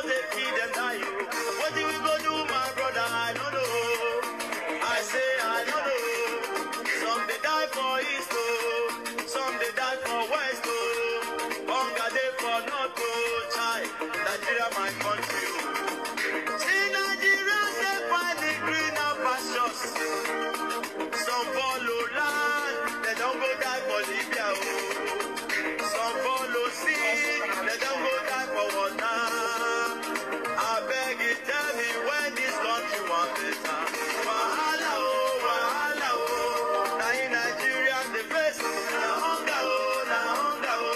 they feed them now you. What do we go do, my brother? I don't know. I say I don't know. Some they die for East, oh. Some they die for West, oh. Hunger they for North, oh. Child, Nigeria, my country, oh. See Nigeria, they find the greener pastures. Some follow land, they don't go die for Libya, oh. Some follow sea, they don't go die for water. I beg you, tell me when this country want better. Wahala, oh. Now in Nigeria, the best. Now hunger, oh.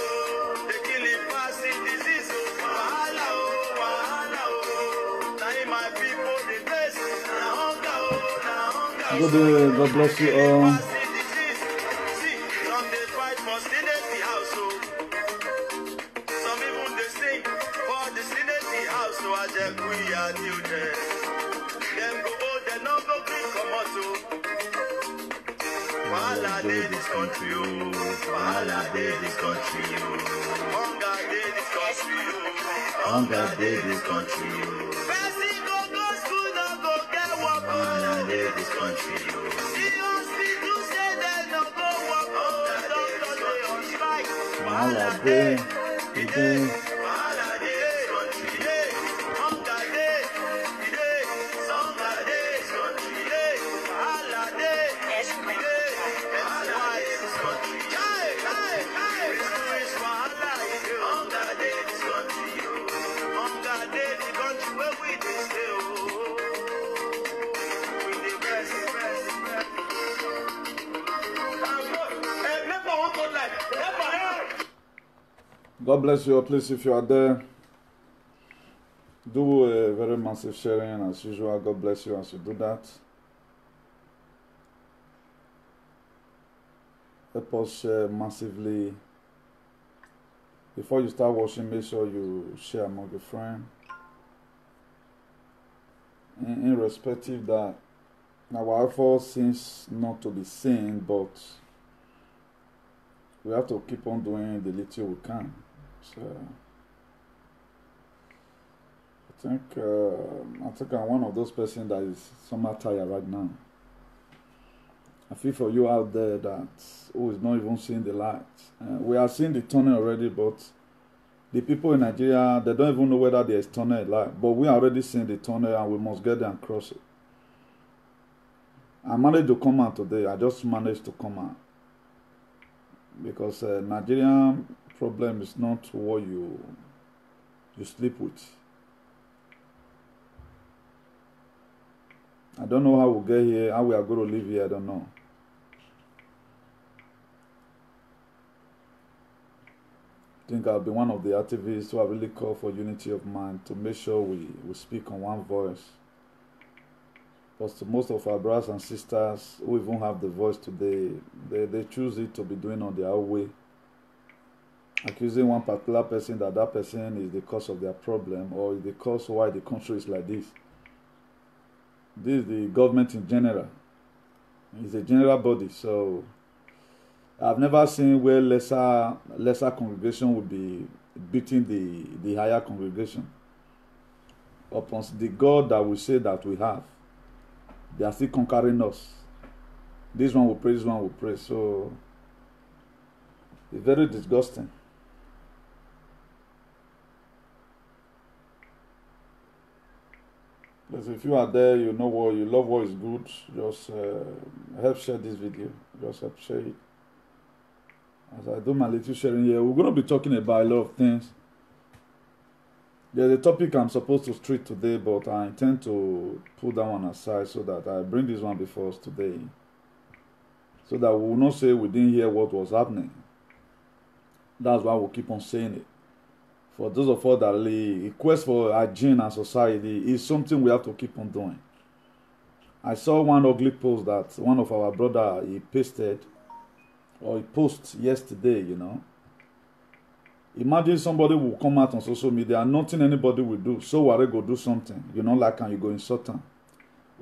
They kill it past the disease, oh. Wahala, oh. Now in my people, the best. Now hunger, oh. Good day, God bless you all. Wahala dey this country, oh. Wahala dey this country, oh. Hunger dey this country, oh. Hunger dey this country, oh. Person go school, no go get work, oh. Wahala dey this country, oh. The hospital say they no go work, oh. Doctor dey on strike. Wahala dey, wahala dey this country, dey. Hunger dey, dey. Hunger dey this country, dey. Wahala dey, dey. God bless you. Please, if you are there, do a very massive sharing as usual. God bless you as you do that. Help us share massively. Before you start watching, make sure you share among your friends. Irrespective that our effort seems not to be seen, but we have to keep on doing the little we can. So I think I'm one of those persons that is somewhat tired right now. I feel for you out there that who is not even seeing the light. We are seeing the tunnel already, but the people in Nigeria, they don't even know whether there is tunnel light. But we are already seeing the tunnel and we must get there and cross it. I managed to come out today. I just managed to come out. Because Nigerian problem is not what you sleep with. I don't know how we'll get here, how we are going to live here, I don't know. I think I'll be one of the activists who have really called for unity of mind to make sure we speak on one voice. Because to most of our brothers and sisters who even have the voice today, they choose it to be doing on their own way. Accusing one particular person that that person is the cause of their problem or is the cause why the country is like this. This is the government in general. It's a general body, so I've never seen where lesser congregation would be beating the higher congregation. Upon the God that we say that we have, they are still conquering us. This one will pray, this one will pray. So it's very disgusting. Because if you are there, you know what, you love what is good, just help share this video. Just help share it. As I do my little sharing here, we're going to be talking about a lot of things. There's a topic I'm supposed to treat today, but I intend to put that one aside so that I bring this one before us today. So that we will not say we didn't hear what was happening. That's why we'll keep on saying it. For those of us that really quest for hygiene and society is something we have to keep on doing. I saw one ugly post that one of our brother he pasted or he posted yesterday, you know. Imagine somebody will come out on social media and nothing anybody will do. So what they go do something, you know, like and you go insult them.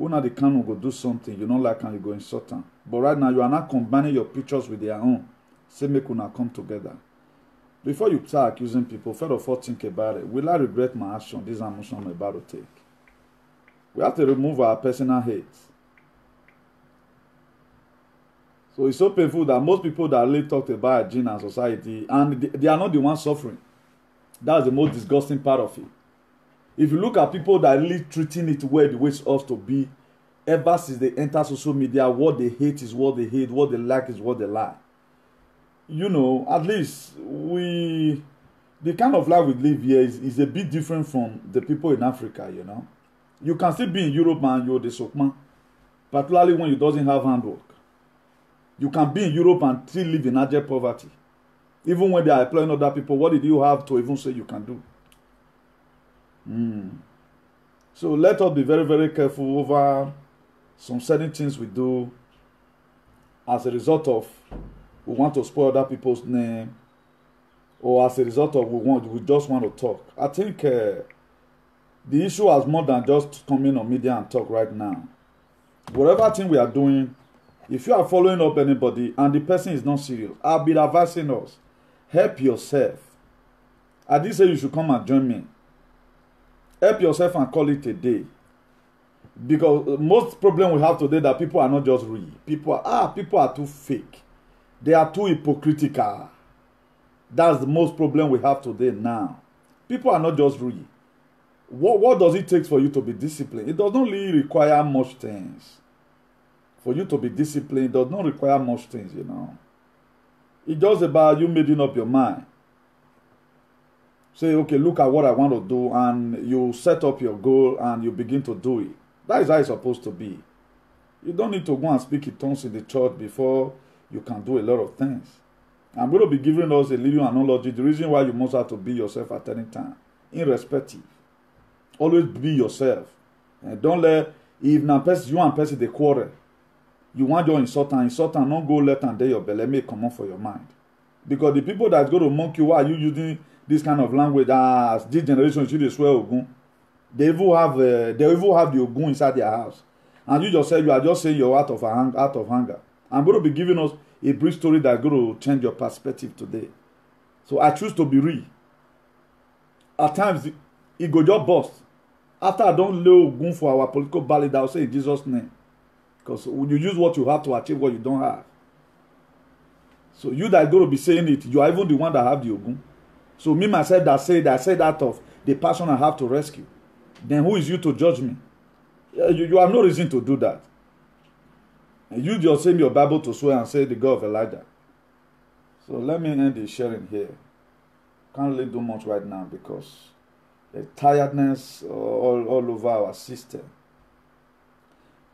Una the can go do something, you know, like and you go insult them. But right now you are not combining your pictures with their own. Say make una come together. Before you start accusing people, first of all, think about it. Will I regret my action, this emotion I'm about to take? We have to remove our personal hate. So it's so painful that most people that really talked about hygiene and society, and they are not the ones suffering. That's the most disgusting part of it. If you look at people that are really treating it well, the way it's supposed to be, ever since they enter social media, what they hate is what they hate, what they like is what they like. You know, at least the kind of life we live here is a bit different from the people in Africa, you know. You can still be in Europe and you're the Sokman, particularly when you doesn't have handwork. You can be in Europe and still live in abject poverty. Even when they are employing other people, what did you have to even say you can do? So let us be very, very careful over some certain things we do as a result of we want to spoil other people's name, or as a result of we just want to talk. I think the issue has more than just coming on media and talk right now. Whatever thing we are doing, if you are following up anybody and the person is not serious, I'll be advising us, help yourself. I didn't say you should come and join me. Help yourself and call it a day. Because most problem we have today that people are not just real. People are too fake. They are too hypocritical. That's the most problem we have today now. People are not just real. What does it take for you to be disciplined? It does not really require much things. For you to be disciplined, it does not require much things, you know. It's just about you making up your mind. Say, okay, look at what I want to do, and you set up your goal and you begin to do it. That is how it's supposed to be. You don't need to go and speak in tongues in the church before you can do a lot of things. I'm going to be giving us a little analogy. The reason why you must have to be yourself at any time, irrespective. Always be yourself. And don't let, if you and person they quarrel, you want your insult and don't go left and there your belly may come up for your mind. Because the people that go to mock you, why are you using this kind of language? As this generation should they swear Ogun. They even have the Ogun inside their house. And you just say you are just saying you're out of anger. I'm going to be giving us a brief story that's going to change your perspective today. So I choose to be real. At times, it go just bust. After I don't lay Ogun for our political ballot, I'll say in Jesus' name. Because you use what you have to achieve what you don't have. So you that are going to be saying it, you are even the one that have the Ogun. So me myself that said out of the passion I have to rescue. Then who is you to judge me? You have no reason to do that. And you just send your Bible to swear and say the God of Elijah. So let me end the sharing here. Can't really do much right now because the tiredness all over our system.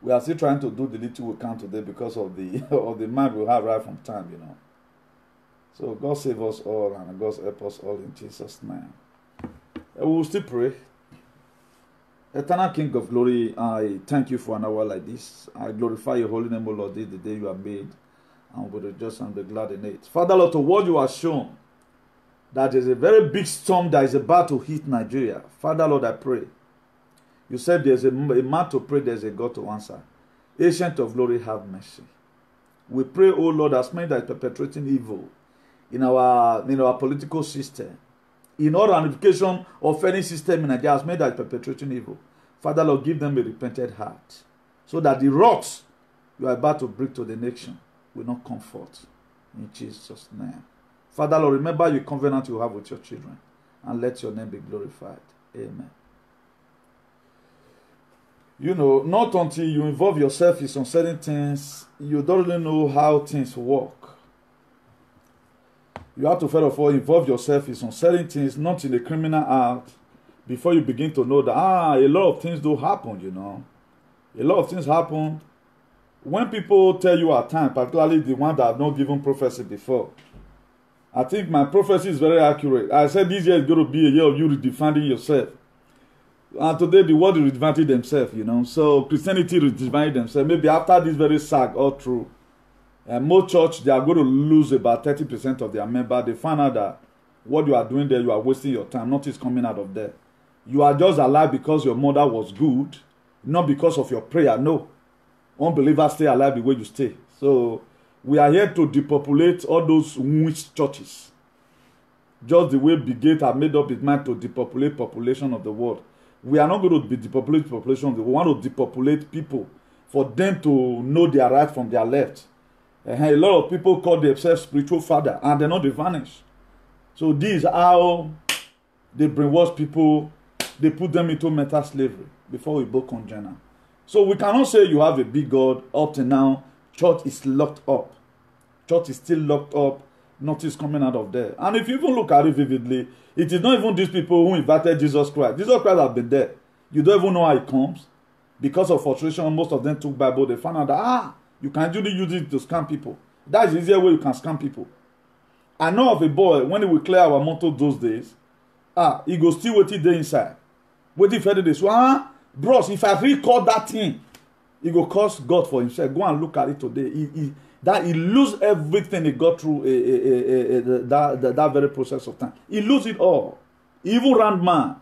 We are still trying to do the little we can today because of the of the mind we have right from time, you know. So God save us all and God help us all in Jesus' name. We will still pray. Eternal King of Glory, I thank you for an hour like this. I glorify your holy name, O Lord, this the day you have made, and we will rejoice and be glad in it. Father, Lord, to what you have shown, that there is a very big storm that is about to hit Nigeria. Father, Lord, I pray. You said there's a man to pray, there's a God to answer. Ancient of Glory, have mercy. We pray, O Lord, as many that is perpetrating evil in our political system, in all ramification of any system in Nigeria, as many that is perpetrating evil. Father, Lord, give them a repentant heart, so that the rocks you are about to bring to the nation will not comfort. In Jesus' name. Father, Lord, remember your covenant you have with your children, and let your name be glorified. Amen. You know, not until you involve yourself in some certain things, you don't really know how things work. You have to, first of all, involve yourself in some certain things, not in the criminal act, before you begin to know that, a lot of things do happen, you know. A lot of things happen. When people tell you at times, particularly the one that have not given prophecy before, I think my prophecy is very accurate. I said this year is going to be a year of you redefining yourself. And today the world is redefining themselves, you know. So Christianity is redefining themselves. Maybe after this very sack all through, most church, they are going to lose about 30% of their members. They find out that what you are doing there, you are wasting your time. Nothing is coming out of there. You are just alive because your mother was good, not because of your prayer. No. Unbelievers stay alive the way you stay. So we are here to depopulate all those witch churches. just the way Bill Gates have made up his mind to depopulate population of the world. We are not going to be depopulate population of the world. We want to depopulate people for them to know their right from their left. A lot of people call themselves spiritual father and they're not, they vanish. So this is how they brainwash people. They put them into mental slavery before we both congenial. So we cannot say you have a big God. Up to now, church is locked up. Church is still locked up. Nothing is coming out of there. And if you even look at it vividly, it is not even these people who invited Jesus Christ. Jesus Christ has been there. You don't even know how it comes. Because of frustration, most of them took Bible. They found out that, you can really use it to scam people. That's the easier way you can scam people. I know of a boy, when he will clear our motto those days, he go still waiting there inside. Waiting for this. Bros, if I record that thing, he go curse God for himself. Go and look at it today. He lose everything he got through that very process of time. He lose it all. He even ran mad.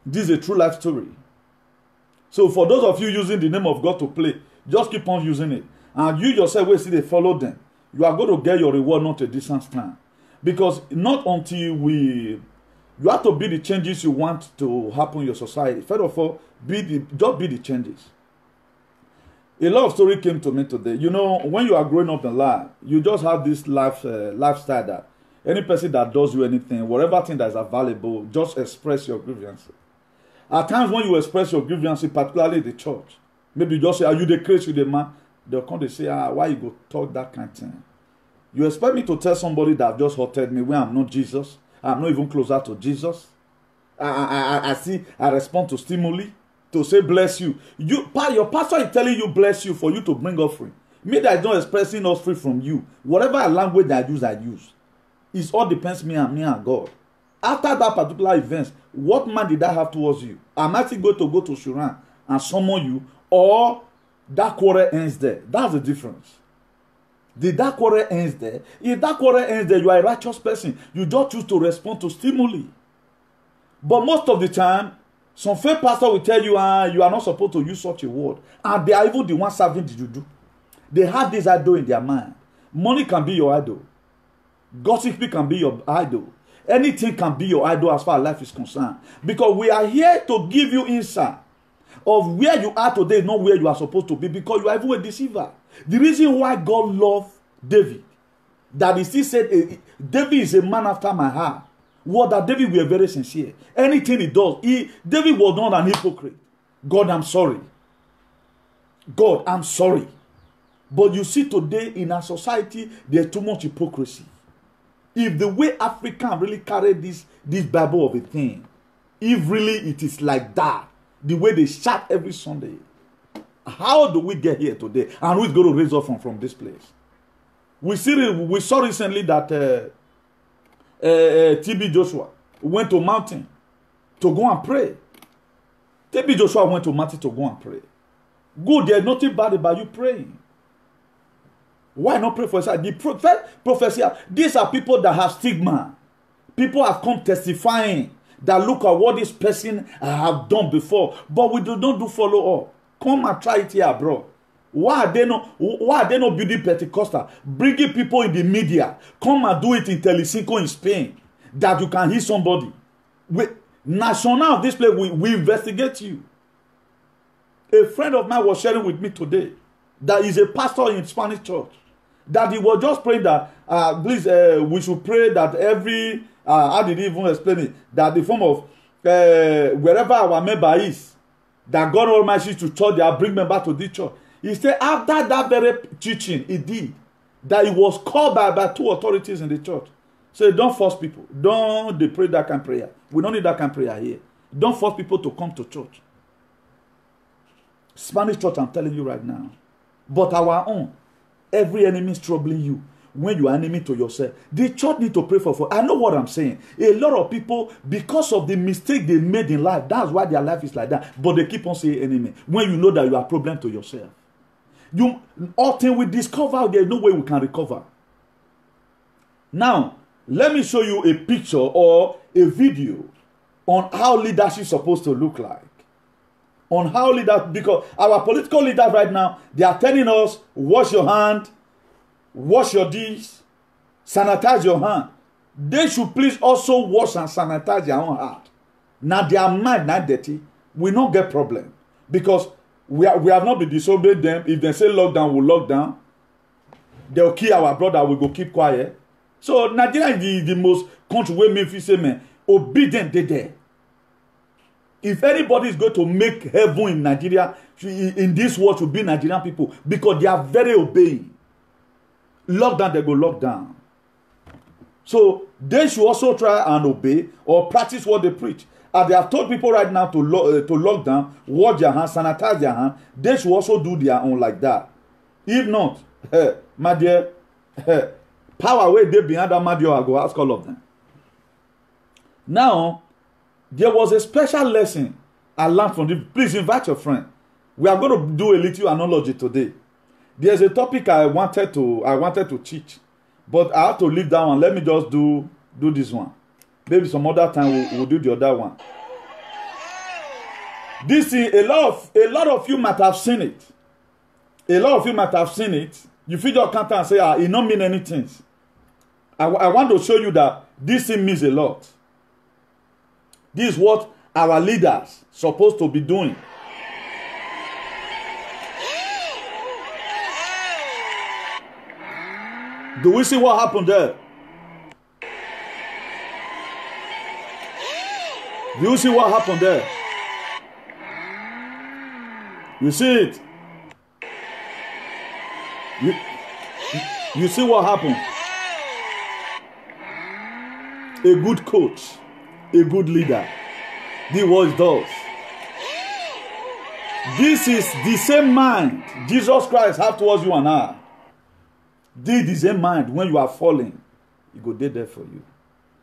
This is a true life story. So for those of you using the name of God to play, just keep on using it. And you yourself will see they follow them. You are going to get your reward not a distant time. Because not until you have to be the changes you want to happen in your society. First of all, just be the changes. A lot of story came to me today. You know, when you are growing up in life, you just have this lifestyle that any person that does you anything, whatever thing that is available, just express your grievances. At times when you express your grievances, particularly in the church, maybe you just say, are you the crazy, the man? They'll come to say, why you go talk that kind of thing? You expect me to tell somebody that just hurted me when I'm not Jesus? I'm not even closer to Jesus. I respond to stimuli to say bless you. Your pastor is telling you bless you for you to bring offering. Me that is not expressing offering from you. Whatever language I use. It all depends me and God. After that particular event, what man did I have towards you? Am I still going to go to Shuran and summon you, or that quarrel ends there? That's the difference. Did that quarrel ends there? If that quarrel ends there, you are a righteous person. You just choose to respond to stimuli. But most of the time, some fake pastor will tell you, you are not supposed to use such a word. And they are even the ones serving the juju. They have this idol in their mind. Money can be your idol. Gossip can be your idol. Anything can be your idol as far as life is concerned. Because we are here to give you insight of where you are today, not where you are supposed to be, because you are even a deceiver. The reason why God loved David, that he still said, David is a man after my heart, was that David were very sincere. Anything he does, David was not an hypocrite. God, I'm sorry. God, I'm sorry. But you see today in our society, there's too much hypocrisy. If the way African really carry this Bible of a thing, if really it is like that, the way they shout every Sunday, how do we get here today? And who is going to raise up from this place? We saw recently that TB Joshua went to mountain to go and pray. TB Joshua went to mountain to go and pray. Good, there's nothing bad about you praying. Why not pray for yourself? The prophecy, these are people that have stigma. People have come testifying that look at what this person have done before, but we do not do follow up. Come and try it here, bro. Why are they not building Pentecostal? Bringing people in the media. Come and do it in Telecinco in Spain, that you can hear somebody. National of this place, we investigate you. A friend of mine was sharing with me today that is a pastor in Spanish church, that he was just praying that please we should pray that every how did he even explain it, that the form of wherever our member is, that God Almighty to church, they are bring member to the church. He said after that very teaching he did, that he was called by two authorities in the church. So don't force people. Don't they pray that kind of prayer. We don't need that kind of prayer here. Don't force people to come to church. Spanish church, I'm telling you right now. But our own, every enemy is troubling you. When you are enemy to yourself, the church need to pray for. I know what I'm saying. A lot of people, because of the mistake they made in life, that's why their life is like that. But they keep on saying enemy. When you know that you are a problem to yourself. Until we discover there's no way we can recover. Now, let me show you a picture or a video on how leadership is supposed to look like. On how leaders, because our political leaders right now, they are telling us, wash your hand, wash your dish, sanitize your hand. They should please also wash and sanitize their own heart. Now their mind not dirty, we not get problem. Because we have not been disobeyed them. If they say lockdown, we'll lock down. They'll kill our brother, we go keep quiet. So Nigeria is the most country where me say man, obedient they there. If anybody is going to make heaven in Nigeria, in this world should be Nigerian people, because they are very obeying. Lockdown, they go lock down. So they should also try and obey or practice what they preach. As they have told people right now to lock down, wash their hands, sanitize their hands, they should also do their own like that. If not, my dear, power where they behind that Madio, I go ask all of them. Now, there was a special lesson I learned from this. Please invite your friend. We are going to do a little analogy today. There's a topic I wanted to teach, but I have to leave that one. Let me just do this one. Maybe some other time we'll do the other one. This is a lot of you might have seen it. A lot of you might have seen it. You feel your counter and say, it don't mean anything. I want to show you that this thing means a lot. This is what our leaders supposed to be doing. Do we see what happened there? Do you see what happened there? You see it? You see what happened? A good coach, a good leader. This is what it does. This is the same mind Jesus Christ have towards you and I. This is the same mind when you are falling. He go there for you.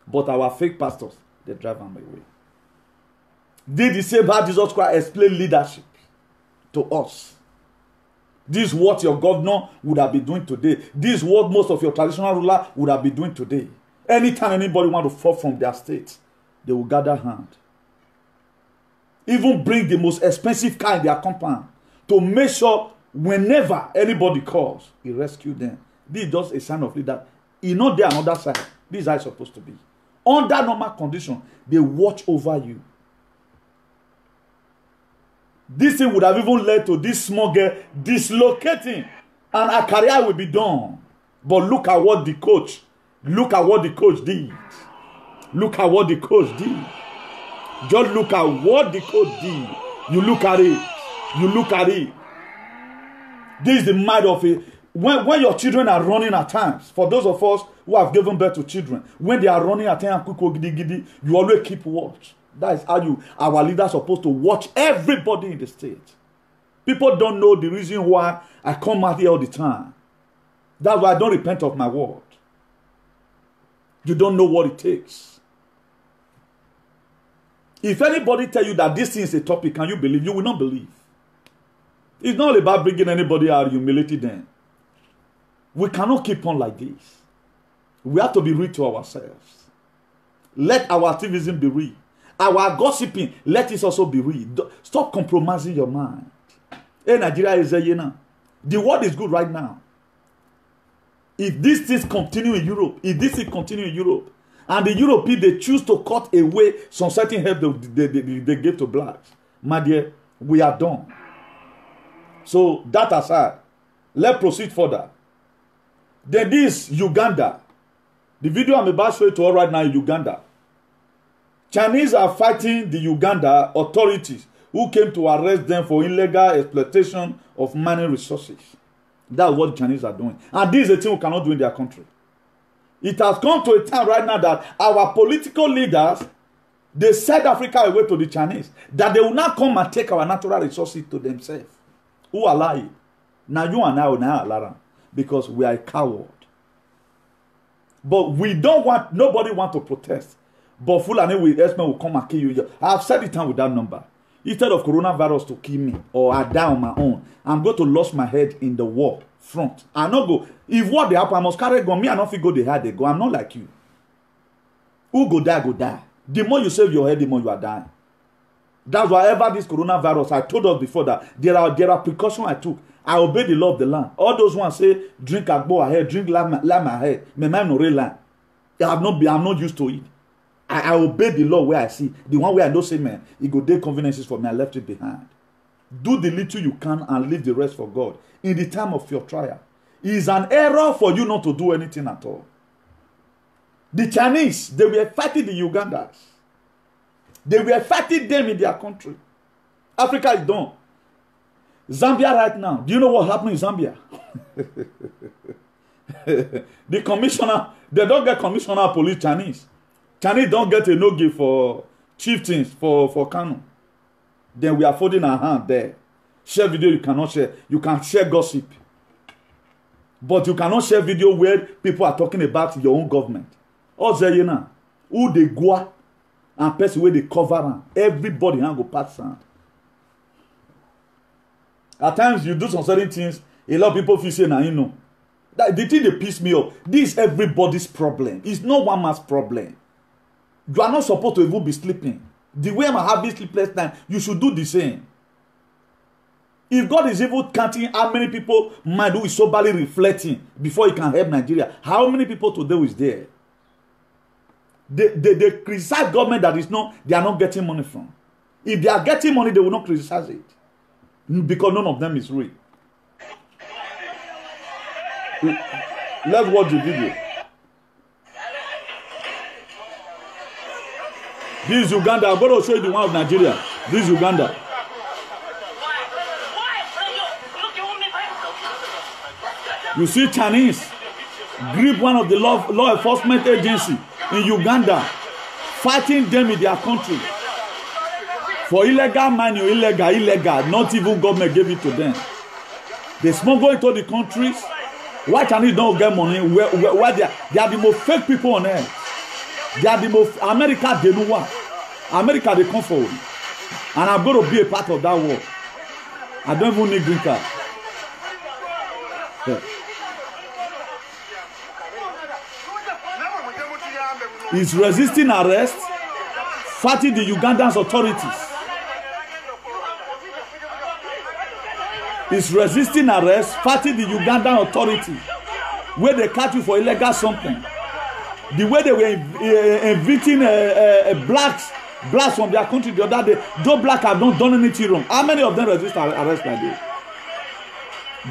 But our fake pastors, they drive them away. This is the same how Jesus Christ explained leadership to us. This is what your governor would have been doing today. This is what most of your traditional ruler would have been doing today. Anytime anybody want to fall from their state, they will gather hand. Even bring the most expensive car in their compound to make sure whenever anybody calls, he rescue them. This is just a sign of leader. You know there another side. This is how it's supposed to be. Under normal condition, they watch over you. This thing would have even led to this small girl dislocating, and her career will be done. But look at what the coach did. Look at what the coach did. Just look at what the coach did. You look at it. This is the mind of it. When your children are running at times, for those of us who have given birth to children, when they are running at times, you always keep watch. That is how our leaders are supposed to watch everybody in the state. People don't know the reason why I come out here all the time. That's why I don't repent of my word. You don't know what it takes. If anybody tell you that this thing is a topic, can you believe? You will not believe. It's not about bringing anybody out, humiliating them. We cannot keep on like this. We have to be real to ourselves. Let our activism be real. Our gossiping, let it also be real. Stop compromising your mind. Hey, Nigeria is there, the world is good right now. If these things continue in Europe, and the Europeans, they choose to cut away some certain help they give to blacks, my dear, we are done. So, that aside, let's proceed further. Then this Uganda. The video I'm about to show you to all right now in Uganda. Chinese are fighting the Uganda authorities who came to arrest them for illegal exploitation of mining resources. That's what the Chinese are doing. And this is a thing we cannot do in their country. It has come to a time right now that our political leaders, they send Africa away to the Chinese, that they will not come and take our natural resources to themselves. Who allow it? Now you and I will not allow them, because we are a coward. But we don't want, nobody want to protest. But Fulani will come and kill you. I have said it down with that number. Instead of coronavirus to kill me or I die on my own, I'm going to lose my head in the war front. I not go. If what they happen, I must carry gun. Me, I not feel go the hard they go. I'm not like you. Who go die, go die. The more you save your head, the more you are dying. That's why ever this coronavirus, I told us before that there are precautions I took. I obey the law of the land. All those ones say drink agbo ahead, drink lime ahead. Me man no real land. I'm not used to it. I obey the law where I see. The one where I don't say, man, it go take conveniences for me. I left it behind. Do the little you can and leave the rest for God. In the time of your trial. It is an error for you not to do anything at all. The Chinese, they were fighting the Ugandans. They were fighting them in their country. Africa is done. Zambia right now. Do you know what happened in Zambia? The commissioner, they don't get commissioner of police Chinese. Chinese don't get a no-give for chieftains for Kano. Then we are folding our hand there. Share video you cannot share. You can share gossip. But you cannot share video where people are talking about your own government. All say you know, who they go and person where they cover them. Everybody can go pass sound. At times you do some certain things, a lot of people feel say, nah, you know. That the thing they piss me off. This is everybody's problem. It's not one man's problem. You are not supposed to even be sleeping. The way I'm having sleepless time, you should do the same. If God is even counting how many people mind who is soberly reflecting before he can help Nigeria, how many people today is there? They criticize government that is not, they are not getting money from. If they are getting money, they will not criticize it. Because none of them is real. Let's watch the video. This is Uganda. I'm going to show you the one of Nigeria. This is Uganda. You see Chinese grip one of the law enforcement agency in Uganda, fighting them in their country. For illegal mining, illegal. Not even government gave it to them. They smuggle into the countries. Why Chinese don't get money? Where they are the most fake people on earth. They are the most America they know what. America they come forward. And I'm going to be a part of that war. I don't even need green card. Yeah. He's resisting arrest, fighting the Ugandan authorities. Is resisting arrest, fighting the Ugandan authority, where they catch you for illegal something. The way they were evicting blacks from their country the other day, those blacks have not done anything wrong. How many of them resist arrest like this?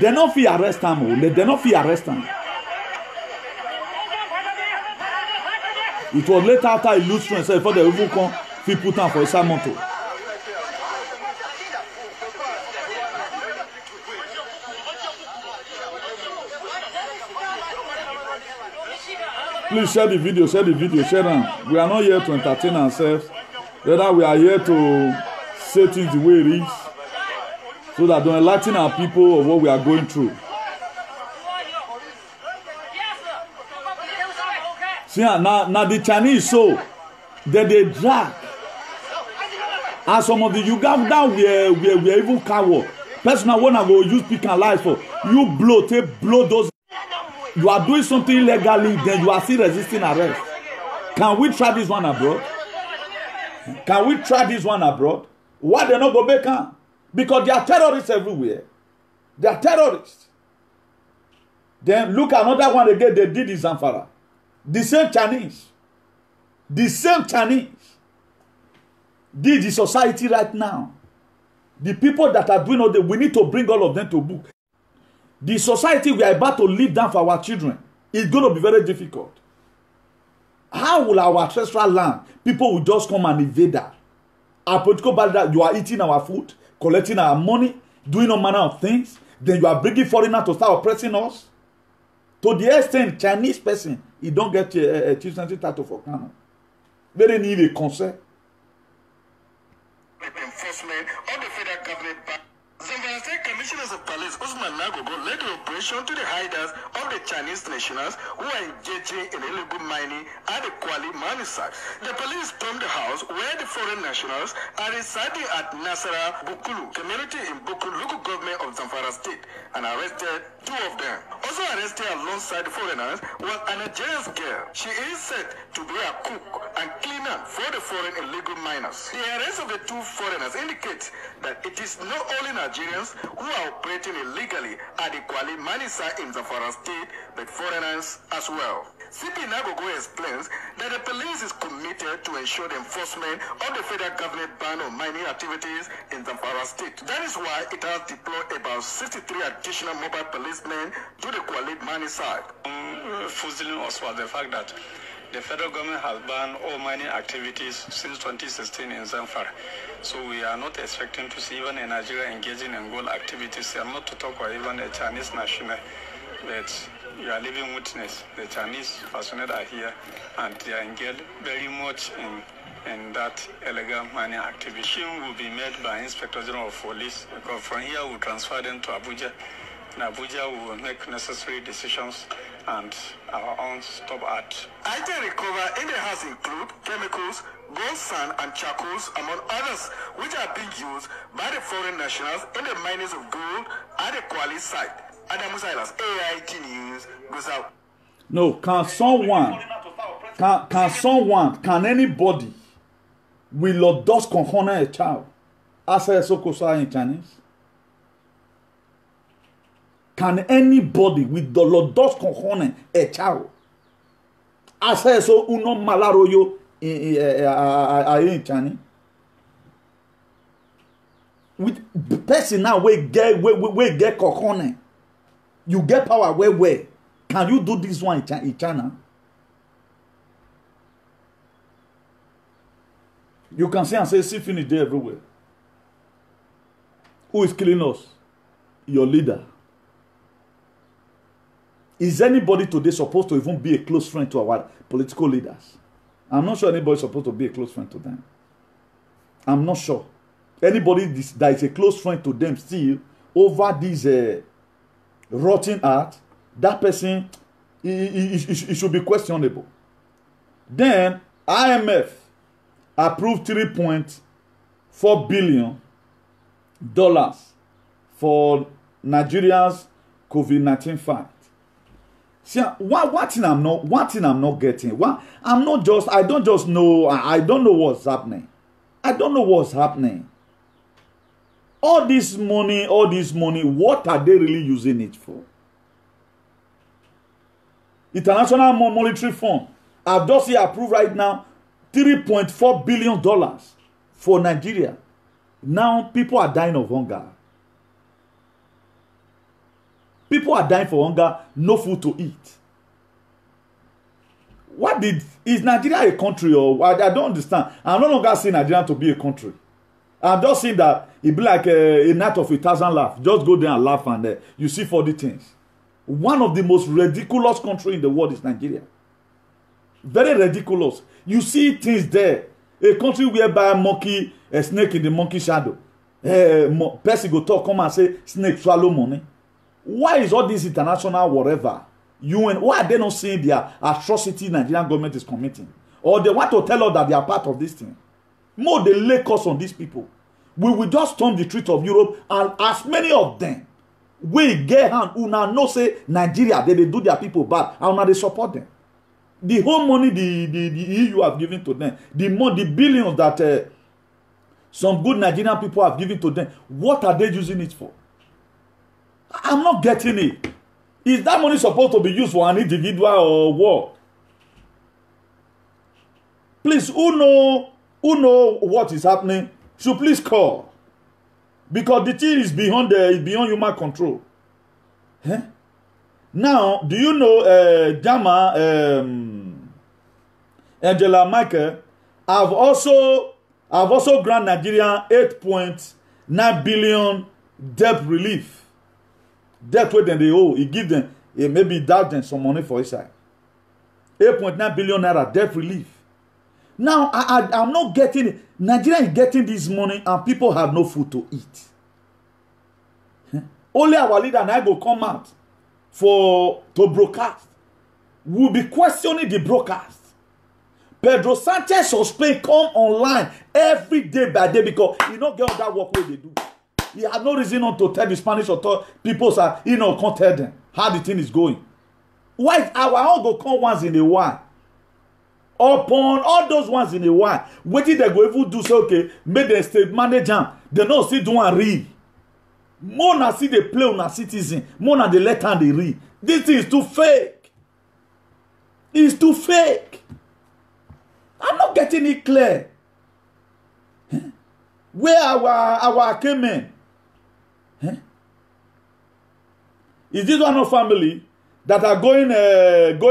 They don't feel arrest them. They don't feel arrest them. It was later after he lose strength before they even come, he put on for a Samonto. Please share the video, share them. We are not here to entertain ourselves. Rather, we are here to say things the way it is, so that don't enlighten our people of what we are going through. See, now the Chinese so that they drag. And some of the Uganda were even coward. Personally, when I go use pick and light for you blow those. You are doing something illegally, then you are still resisting arrest. Can we try this one abroad? Can we try this one abroad? Why they not go back? Because there are terrorists everywhere. There are terrorists. Then look at another one again they did in Zamfara. The same Chinese did the society right now. The people that are doing all that, we need to bring all of them to book. The society we are about to leave down for our children is going to be very difficult. How will our ancestral land, people will just come and invade that? Our political barrier, you are eating our food, collecting our money, doing all manner of things. Then you are bringing foreigners to start oppressing us. To the extent, Chinese person, he don't get a chieftaincy title for Kano. They need a consent. Enforcement on the federal government Zamfara State Commissioners of Police Usman Nagogo led the operation to the hideouts of the Chinese nationals who are engaging in illegal mining at the Kwali mining site. The police stormed the house where the foreign nationals are residing at Nasara Bukulu community in Bukulu local government of Zamfara State and arrested 2 of them. Also arrested alongside the foreigners was a Nigerian girl. She is said to be a cook and cleaner for the foreign illegal miners. The arrest of the 2 foreigners indicates that it is not only Nigerians who are operating illegally at the Kwali mining site in Zamfara State, but foreigners as well. CP Nagogo explains that the police is committed to ensure the enforcement of the federal government ban on mining activities in Zamfara State. That is why it has deployed about 63 additional mobile policemen to the Kwali mining site. Fuzzling us was the fact that the federal government has banned all mining activities since 2016 in Zamfara. So we are not expecting to see even a Nigeria engaging in gold activities, and not to talk about even a Chinese national. But you are living witness. The Chinese personnel are here and they are engaged very much in that illegal mining activity. Will be made by Inspector General of Police, because from here we'll transfer them to Abuja. In Abuja we will make necessary decisions and our own stop at. Items recovered in the house include chemicals, gold sand and charcoals, among others, which are being used by the foreign nationals in the minings of gold at the Kwali site. Adamu Silas, AIT News, goes out. No, can anybody with Lodos Kohona a child? Asa Sokosa in Chinese? Can anybody with the Lodos Kohona a child? Asa so uno malaroyo in Chinese? With person now we get Kohona. You get power where? Can you do this one in China? You can see and say, see finish there everywhere. Who is killing us? Your leader. Is anybody today supposed to even be a close friend to our political leaders? I'm not sure anybody is supposed to be a close friend to them. I'm not sure. Anybody that is a close friend to them still over this rotten art, that person, it should be questionable. Then IMF approved $3.4 billion for Nigeria's COVID-19 fight. See, one thing I'm not getting. I don't know what's happening. I don't know what's happening. All this money, what are they really using it for? International Monetary Fund have just approved right now $3.4 billion for Nigeria. Now people are dying of hunger. People are dying for hunger, no food to eat. Is Nigeria a country, or I don't understand. I'm no longer seeing Nigeria to be a country. I'm just saying that it be like a night of 1,000 laughs. Just go there and laugh and you see 40 things. One of the most ridiculous countries in the world is Nigeria. Very ridiculous. You see things there. A country whereby a snake in the monkey shadow. Person go talk, come and say, snake swallow money. Why is all this international whatever? Why are they not seeing the atrocity Nigerian government is committing? Or they want to tell us that they are part of this thing? More they lay curse on these people. We will just storm the streets of Europe, and as many of them we get hand who now know say Nigeria they do their people bad, and now they support them. The whole money the EU have given to them, the billions that some good Nigerian people have given to them, what are they using it for? I'm not getting it. Is that money supposed to be used for an individual or what? Please, who know what is happening, should please call. Because the thing is beyond human control. Now, do you know Angela Merkel have also granted Nigeria 8.9 billion debt relief. Debt where they owe, he give them, maybe that them some money for his side. 8.9 billion naira debt relief. Now, I'm not getting it. Nigeria is getting this money and people have no food to eat. Only our leader and I go come out to broadcast. We'll be questioning the broadcast. Pedro Sanchez of Spain come online every day by day because he not get on that work where they do. He had no reason not to tell the Spanish people, can't tell them how the thing is going. Why our own go come once in a while? Upon all those ones in a while, what did they go even do? So okay, make the state manager. They not still do and read. More than see they play on a citizen. More than they let hand they read. This thing is too fake. It's too fake. I'm not getting it clear. Where our Kemen? Is this one of family that are going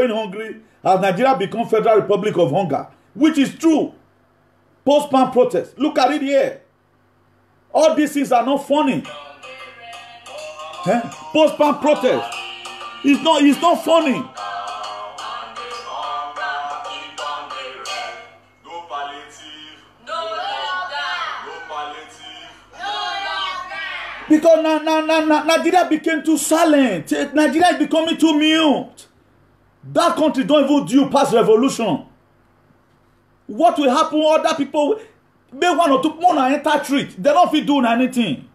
hungry as Nigeria become Federal Republic of Hunger? Which is true. Post-pan protest. Look at it here. All these things are not funny. Post-pan protest. It's not funny. Because Nigeria became too silent. Nigeria is becoming too mute. That country don't even do past revolution. What will happen? Other people, they want to more enter treat. They don't feel doing anything.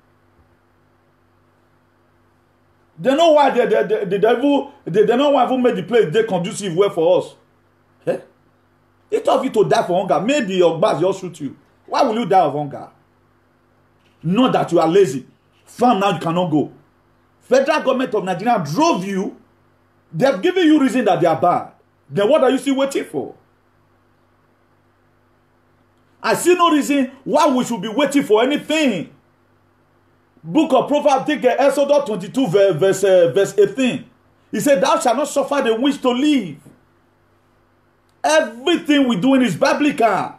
They know why they don't want to make the place they conducive way for us. It's tough you to die for hunger. Maybe your boss just shoot you. Why will you die of hunger? Not that you are lazy. Farm now you cannot go. Federal government of Nigeria drove you. They have given you reason that they are bad. Then what are you still waiting for? I see no reason why we should be waiting for anything. Book of Proverbs, take Exodus 22 verse 18. He said, thou shalt not suffer the wish to live. Everything we doing is biblical.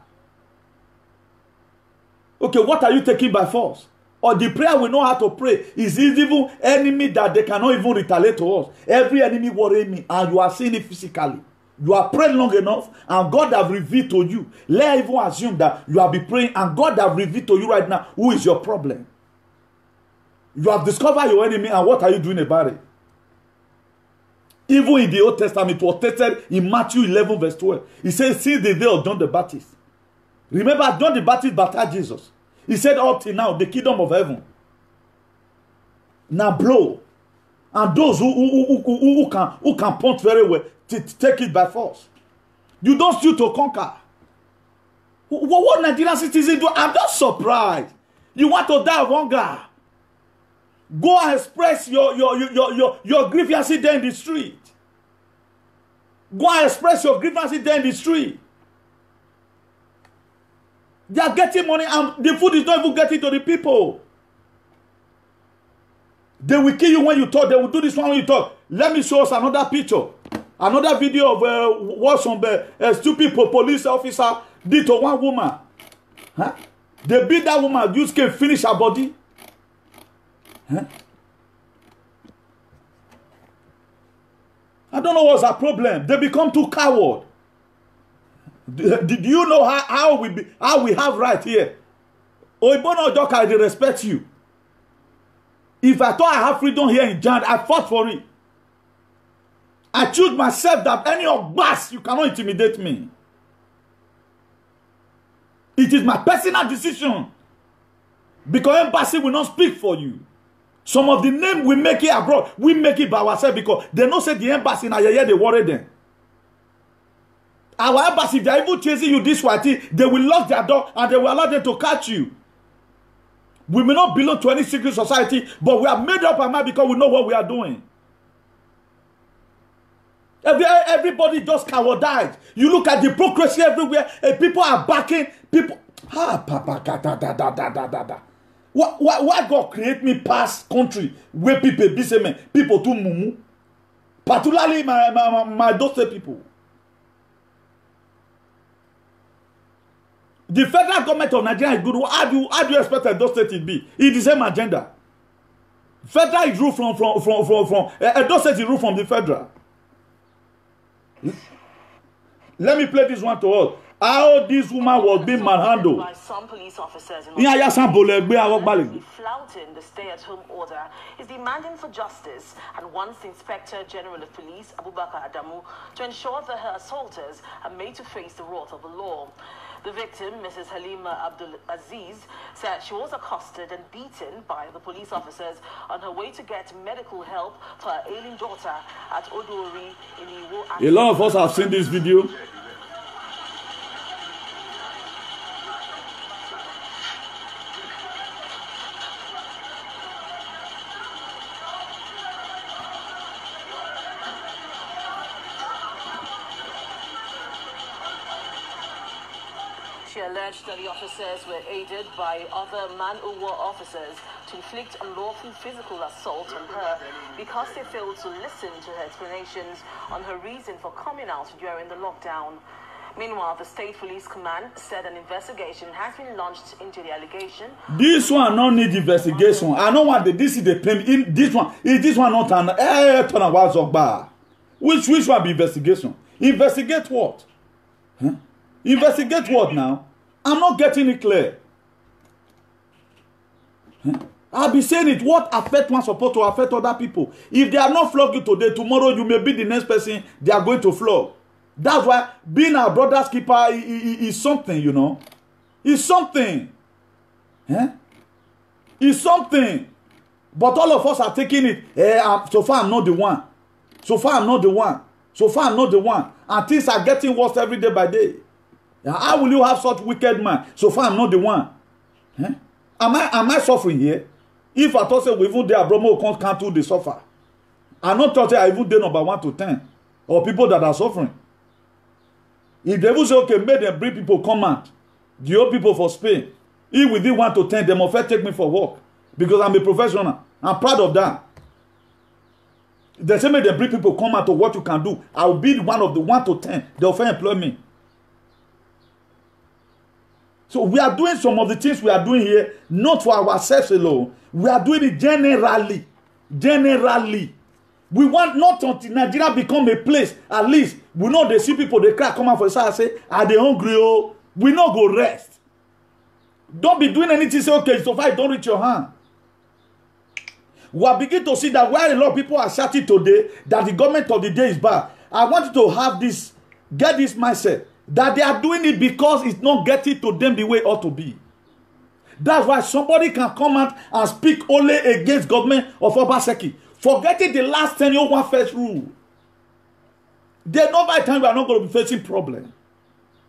Okay, what are you taking by force? Or the prayer we know how to pray is even enemy that they cannot even retaliate to us. Every enemy worrying me, and you are seeing it physically. You are praying long enough, and God have revealed to you. Let's even assume that you have been praying, and God have revealed to you right now who is your problem. You have discovered your enemy, and what are you doing about it? Even in the Old Testament, it was tested in Matthew 11 verse 12. He says, since the day of John the Baptist. Remember, John the Baptist baptized Jesus. He said, up till now, the kingdom of heaven now blow. And those who can punch very well, to take it by force. You don't steal to conquer. What Nigerian citizens do? I'm just surprised. You want to die of hunger? Go and express your grievances there in the street. Go and express your grievances there in the street. They are getting money and the food is not even getting to the people. They will kill you when you talk. They will do this one when you talk. Let me show us another picture. Another video of what some stupid police officer did to one woman. Huh? They beat that woman. Use can finish her body. Huh? I don't know what's her problem. They become too coward. Did you know how we have right here? Oibono Ojoka, they respect you. If I thought I have freedom here in Jan, I fought for it. I choose myself that any of us, you cannot intimidate me. It is my personal decision. Because embassy will not speak for you. Some of the name we make it abroad, we make it by ourselves because they don't say the embassy now, they worry them. Our embassy, if they are even chasing you this way, they will lock their door and they will allow them to catch you. We may not belong to any secret society, but we have made up our mind because we know what we are doing. Everybody just cowardize. You look at the hypocrisy everywhere, and people are backing people. Why God create me past country where people be saying people too mumu, particularly my daughter people. The federal government of Nigeria is good. How do you expect Edo State to be? It's the same agenda. Federal is ruled from Edo State is ruled from the federal. Let me play this one to us. how this woman was being manhandled. By some police officers in flouting the stay-at-home order is demanding for justice and wants the Inspector General of Police, Abubakar Adamu, to ensure that her assaulters are made to face the wrath of the law. The victim, Mrs. Halima Abdul Aziz, said she was accosted and beaten by the police officers on her way to get medical help for her ailing daughter at Odori in Iwo. A lot of us have seen this video. She alleged that the officers were aided by other man-o-war officers to inflict unlawful physical assault on her because they failed to listen to her explanations on her reason for coming out during the lockdown. Meanwhile, the State Police Command said an investigation has been launched into the allegation. This one not need investigation. I don't want this is the claim. This one is this one not an which one be investigation? Investigate what? Huh? Investigate what now? I'm not getting it clear. I'll be saying it. What affect one supposed to affect other people? If they are not flog you today, tomorrow you may be the next person they are going to flog. That's why being a brother's keeper is something, you know. It's something. It's something. But all of us are taking it. So far I'm not the one. So far I'm not the one. So far I'm not the one. And things are getting worse every day by day. How will you have such wicked man? So far, I'm not the one. Am I suffering here? If I thought say we even there, Bromo can't do the suffer. I'm not talking I even there number 1 to 10 or people that are suffering. If they will say okay, make them bring people come out, the old people for Spain. If within 1 to 10, they must first take me for work because I'm a professional. I'm proud of that. They say make them bring people come out to what you can do. I will be one of the 1 to 10. They'll first employ me. So we are doing some of the things we are doing here, not for ourselves alone. We are doing it generally. Generally. We want not until Nigeria become a place, at least, we know they see people, they cry, come out for and say, are they hungry? Oh, we not go rest. Don't be doing anything, say, okay, so far don't reach your hand. We are beginning to see that while a lot of people are shouting today that the government of the day is bad, I want you to have this, get this mindset. That they are doing it because it's not getting to them the way it ought to be. That's why somebody can come out and speak only against government of Obaseki, forgetting the last 10 year one first rule. There's no by time we are not going to be facing problem.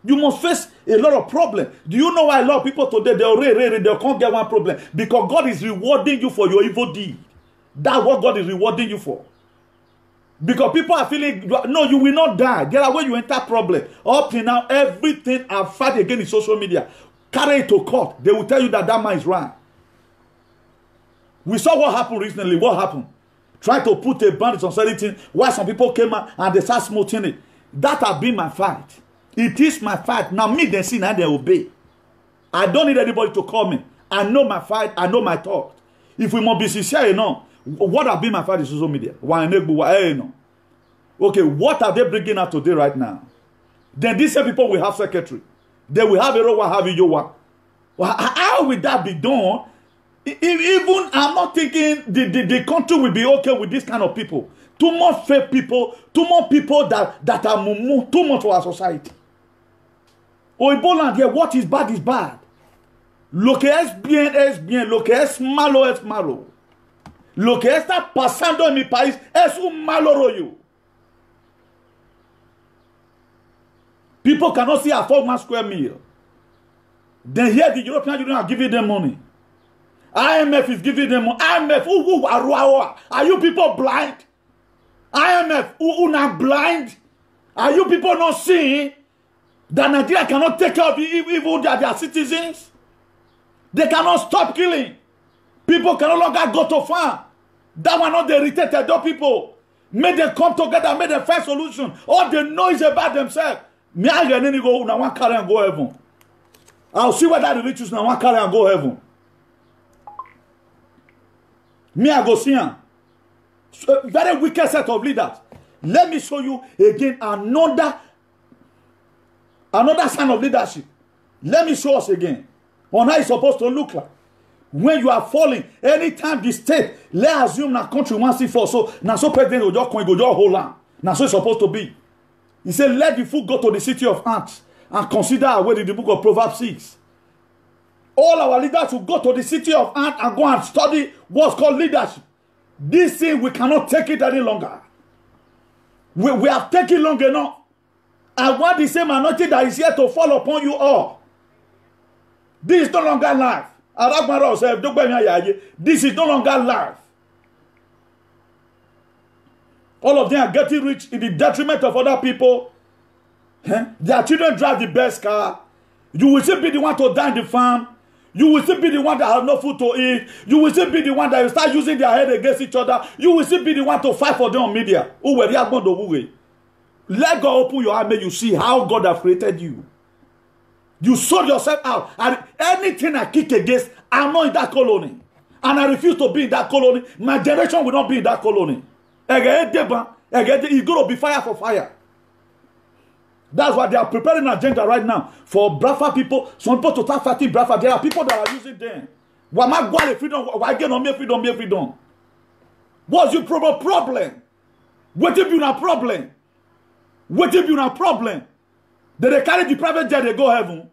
You must face a lot of problem. Do you know why a lot of people today they'll can't get one problem? Because God is rewarding you for your evil deed. That's what God is rewarding you for. Because people are feeling, no, you will not die. There are where you enter problem. Up till now, everything I fight again in social media. Carry it to court. They will tell you that that man is right. We saw what happened recently. What happened? Try to put a bandage on certain things. Why some people came out and they start smoking it. That has been my fight. It is my fight. Now me, they see, now they obey. I don't need anybody to call me. I know my fight. I know my thought. If we must be sincere enough, what have been my fight in social media? Okay, what are they bringing out today right now? Then these same people will have secretary. They will have a role, have a yowa. How will that be done? Even I'm not thinking the country will be okay with this kind of people. Too much fake people, too much people that are too much for our society. Oiboland here, what is bad is bad. Lo que es bien, lo que es malo. Lo que está pasando en mi país es un malo rollo. People cannot see a 4 square meal. Then here the European Union are giving them money. IMF is giving them money. IMF, are you people blind? IMF, who not blind? Are you people not seeing that Nigeria cannot take care of the evil that their citizens? They cannot stop killing. People can no longer go to farm. That one not the irritated people. Make them come together, make them find solution. All they know is about themselves. Me I get any go now one carry and go heaven. I'll see whether the riches now one carry and go heaven. Me I go see him. So, very wicked set of leaders. Let me show you again Another sign of leadership. Let me show us again on how it's supposed to look like. When you are falling, anytime the state, let's assume that country wants it for, so now so president will just go just hold on. Now so it's supposed to be. He said, let the foot go to the city of ants and consider our way in the book of Proverbs 6. All our leaders will go to the city of ants and go and study what's called leadership. This thing, we cannot take it any longer. We have taken long enough. I want the same anointing that is here to fall upon you all. This is no longer life. This is no longer life. All of them are getting rich in the detriment of other people. Their children drive the best car. You will still be the one to die in the farm. You will still be the one that have no food to eat. You will still be the one that will start using their head against each other. You will still be the one to fight for them on media. Let God open your eye, may you see how God has created you. You sold yourself out. And anything I kick against, I'm not in that colony. And I refuse to be in that colony. My generation will not be in that colony. It's going to be fire for fire. That's why they are preparing an agenda right now for Biafra people. Some people to start fighting Biafra. There are people that are using them. Freedom. What's your problem? What if you have a problem? What if you have a problem? They carry the private jet, they go heaven.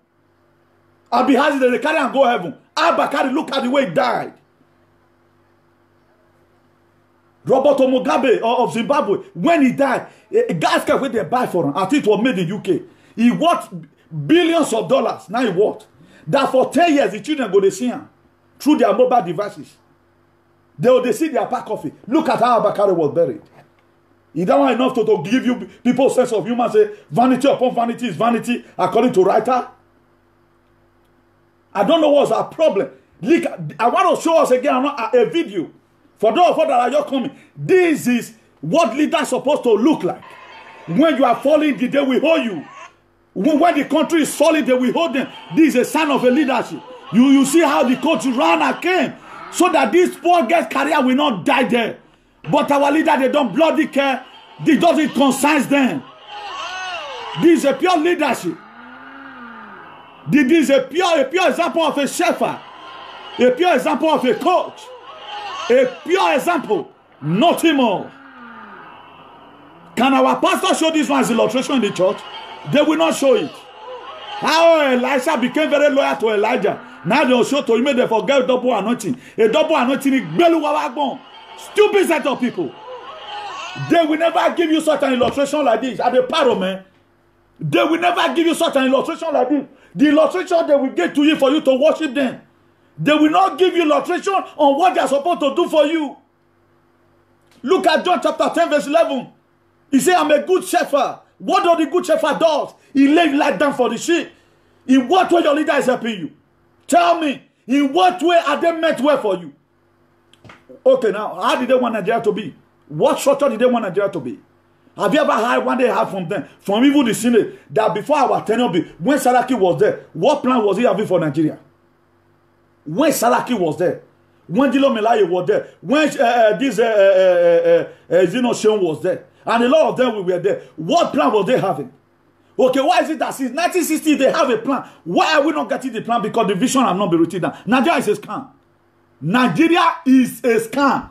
Abihazi, they carry and go heaven. Al-Bakari, look at the way he died. Roberto Mugabe of Zimbabwe, when he died, a gasket where they buy for him, I think it was made in UK. He worth billions of dollars. Now he worth. That for 10 years, the children go to see him through their mobile devices. They will see their pack coffee. Look at how Bakari was buried. He don't want enough to give you people sense of humor. Say vanity upon vanity is vanity, according to writer. I don't know what's our problem. Look, I want to show us again a video. For those of us that are just coming, this is what leaders are supposed to look like. When you are falling, they will hold you. When the country is falling, they will hold them. This is a sign of a leadership. You see how the country ran and came, so that this poor guy's career will not die there. But our leader, they don't bloody care. This doesn't concern them. This is a pure leadership. This is a pure example of a shepherd. A pure example of a coach. A pure example. Nothing more. Can our pastor show this one as illustration in the church? They will not show it. How Elisha became very loyal to Elijah. Now they will show to him, they forget double anointing. A double anointing is stupid set of people. They will never give you such an illustration like this at the parliament. They will never give you such an illustration like this. The illustration they will get to you for you to worship them. They will not give you illustration on what they are supposed to do for you. Look at John chapter 10 verse 11. He said, I'm a good shepherd. What does the good shepherd do? He lays life down for the sheep. In what way your leader is helping you? Tell me, in what way are they meant well for you? Okay, now, how did they want Nigeria to be? What structure did they want Nigeria to be? Have you ever heard one they have from them, from even the Senate, that before our tenure, when Saraki was there, what plan was he having for Nigeria? When Saraki was there, when Dilo Melaye was there, when Zino Sheon was there, and a lot of them were there, what plan was they having? Okay, why is it that since 1960 they have a plan? Why are we not getting the plan? Because the vision have not been written down. Nigeria is a scam. Nigeria is a scam.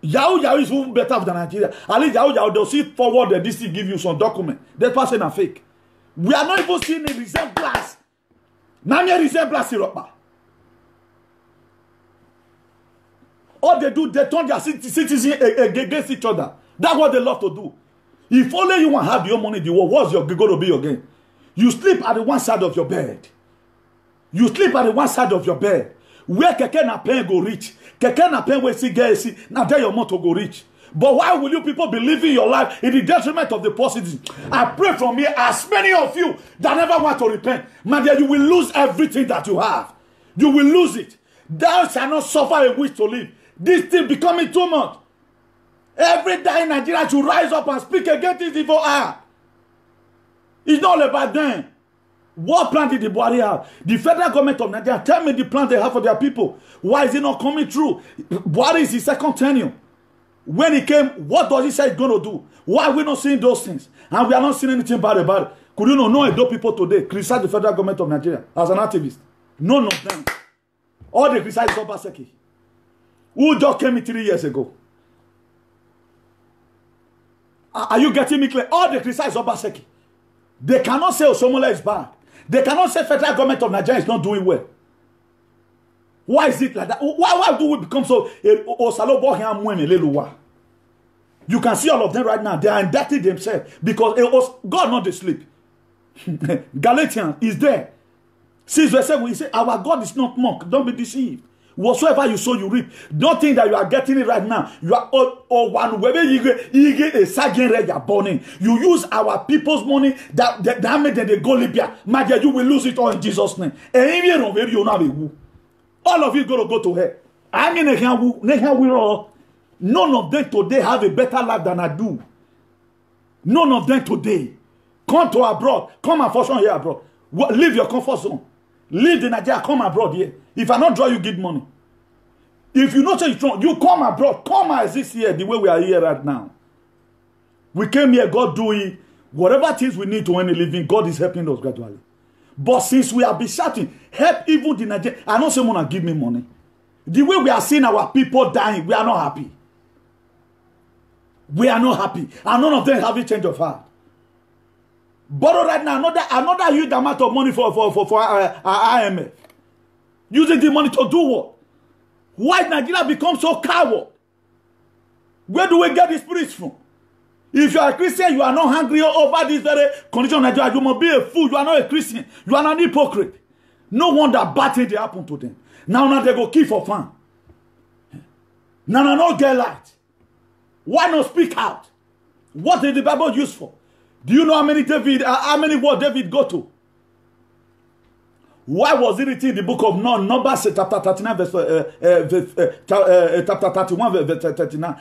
Yahoo is even better than Nigeria. At least Yahoo, they'll see forward that this thing give you some document. That person are fake. We are not even seeing a resemblance. Namia resemblance Europa. All they do, they turn their citizens against each other. That's what they love to do. If only you want to have your money in the world, what's going to be your gain? You sleep at the one side of your bed. You sleep at the one side of your bed. Where keke na pen go reach. Keke na pen where see get see. Now there your motor go reach. But why will you people be living your life in the detriment of the poor citizens? I pray from here, as many of you that never want to repent, man, you will lose everything that you have. You will lose it. Thou shalt not suffer a wish to live. This thing becoming too much. Every day in Nigeria should rise up and speak against this evil act. It's not about them. What plan did the Buhari have? The federal government of Nigeria, tell me the plan they have for their people. Why is it not coming true? Buhari is his second tenure. When he came, what does he say he's going to do? Why are we not seeing those things? And we are not seeing anything bad about it. Could you know no Edo people today criticize the federal government of Nigeria as an activist? None of them. All they criticize is Obaseki, who just came in 3 years ago. Are you getting me clear? All they criticize Obaseki. They cannot say Osomola is bad. They cannot say federal government of Nigeria is not doing well. Why is it like that? Why do we become so? You can see all of them right now. They are indebted themselves because God not they sleep. Galatians is there. Since verse 7, he said, our God is not mocked. Don't be deceived. Whatsoever you sow, you reap. Don't think that you are getting it right now. You are one whether you get a second red you're burning. You use our people's money that made them go Libya. My dear, you will lose it all in Jesus' name. And if you don't, you know, all of you gonna go to hell. I mean, none of them today have a better life than I do. None of them today. Come to abroad. Come and function here abroad. Leave your comfort zone. Leave the Nigeria. Come abroad here. If I not draw, you give money. If you not say you come abroad. Come and exist here the way we are here right now. We came here. God do it. Whatever things we need to earn a living, God is helping us gradually. But since we have been shouting, help even the Nigeria. I know someone will give me money. The way we are seeing our people dying, we are not happy. We are not happy. And none of them have a change of heart. Borrow right now another huge amount of money for IMF. Using the money to do what? Why Nigeria become so coward? Where do we get the spirits from? If you are a Christian, you are not hungry over this very condition of Nigeria. You must be a fool. You are not a Christian. You are not an hypocrite. No wonder bad things happen to them. Now they go kill for fun. Now no get light. Why not speak out? What is the Bible used for? Do you know how many words David go to? Why was it written in the book of Numbers chapter 39 chapter 31 verse 39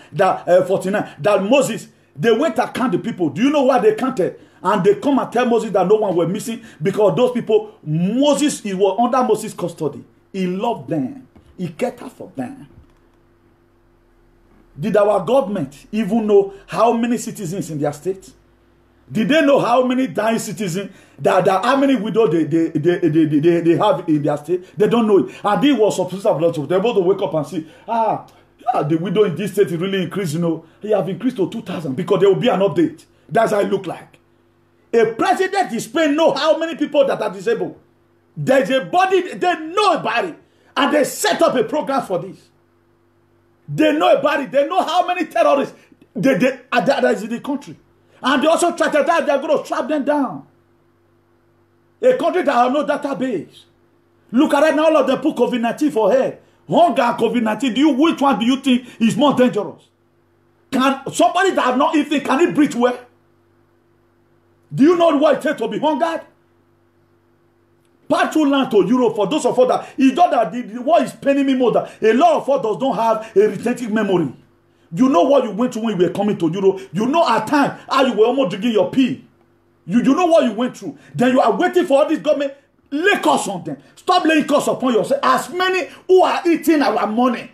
49 that Moses, they went to count the people. Do you know why they counted? And they come and tell Moses that no one were missing because those people, he was under Moses' custody. He loved them. He cared for them. Did our government even know how many citizens in their state? Did they know how many dying citizens, how many widows they have in their state? They don't know it. And they were supposed to have they're able to wake up and see, the widow in this state is really increased, you know. They have increased to 2,000 because there will be an update. That's how it look like. A president in Spain know how many people that are disabled. There's a body, they know about it. And they set up a program for this. They know about it. They know how many terrorists that is in the country. And they also try to die, they're going to trap them down. A country that has no database. Look at it now, all of them put COVID-19 for head. Hunger and COVID-19, which one do you think is more dangerous? Can somebody that have not eaten, can it breathe well? Do you know what it takes to be hungered? Pass through land to Europe, for those of us that, it's not that what is paining me more, that a lot of us don't have a retentive memory. You know what you went through when you were coming to Europe. You know at times how you were almost drinking your pee. You know what you went through. Then you are waiting for all this government. Lay curse on them. Stop laying curse upon yourself. As many who are eating our money.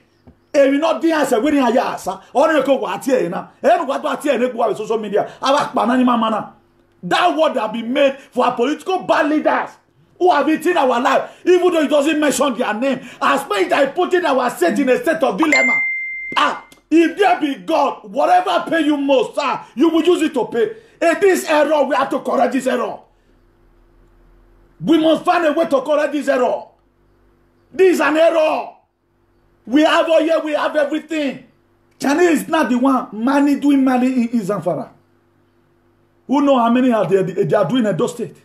And we not the answer. We didn't answer. Or you go what here now. And what here? Go social media. That word have been made for our political bad leaders who have eaten our life, even though it doesn't mention their name. As many that put in our state in a state of dilemma. If there be God, whatever pay you most, you will use it to pay. In this error, we have to correct this error. We must find a way to correct this error. This is an error. We have all here, we have everything. China is not the one doing money in Zamfara. Who know how many they are doing in those states?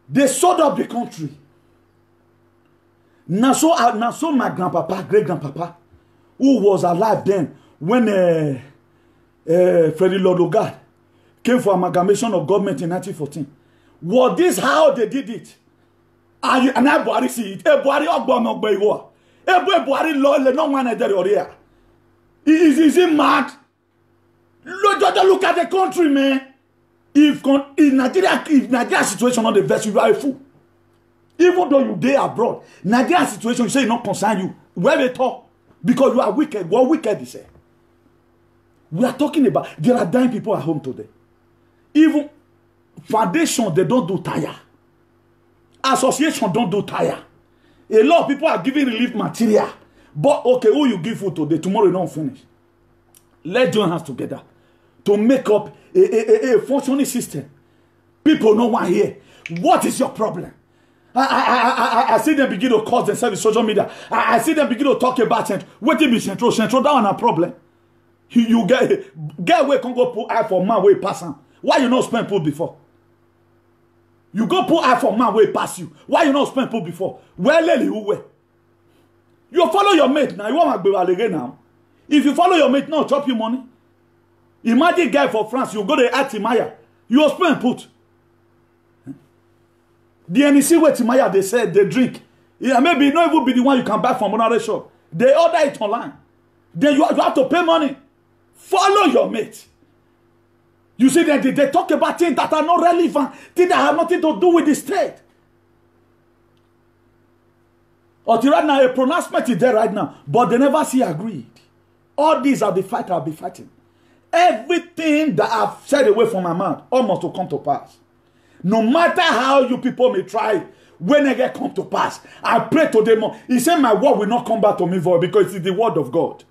They sold up the country. Now so my grandpapa, great-grandpapa, who was alive then when Freddy Lord Lugard came for amalgamation of government in 1914. Was this how they did it? And I Buhari see it. Is he mad? Look at the country, man. If Nigeria situation not the best, you are a fool. Even though you day abroad, Nigeria situation you say it not concern you. Where they talk? Because you are wicked. What wicked is it? We are talking about there are dying people at home today. Even Foundation, they don't do tire. Association don't do tire. A lot of people are giving relief material. But okay, who you give food today, tomorrow you don't finish. Let's join hands together to make up a functioning system. People no one here. What is your problem? I see them begin to cause themselves in social media. I see them begin to talk about Central. What is Central? Central down a problem. You get away, can go put eye for man way pass on. Why you not spend put before? You go put eye for man way pass you. Why you not spend put before? Where lady who way? You follow your mate now. You want to be now. If you follow your mate now, chop you money. Imagine guy for France, you go to Timaya. You spend put. The NEC where Timaya they said they drink. Yeah, maybe not even be the one you can buy from another shop. They order it online. Then you have to pay money. Follow your mate. You see that they talk about things that are not relevant, things that have nothing to do with the state. Until right now, a pronouncement is there right now, but they never see agreed. All these are the fight I'll be fighting. Everything that I've said away from my mouth almost will come to pass. No matter how you people may try, when it come to pass, I pray to them. He said, my word will not come back to me void because it's the word of God.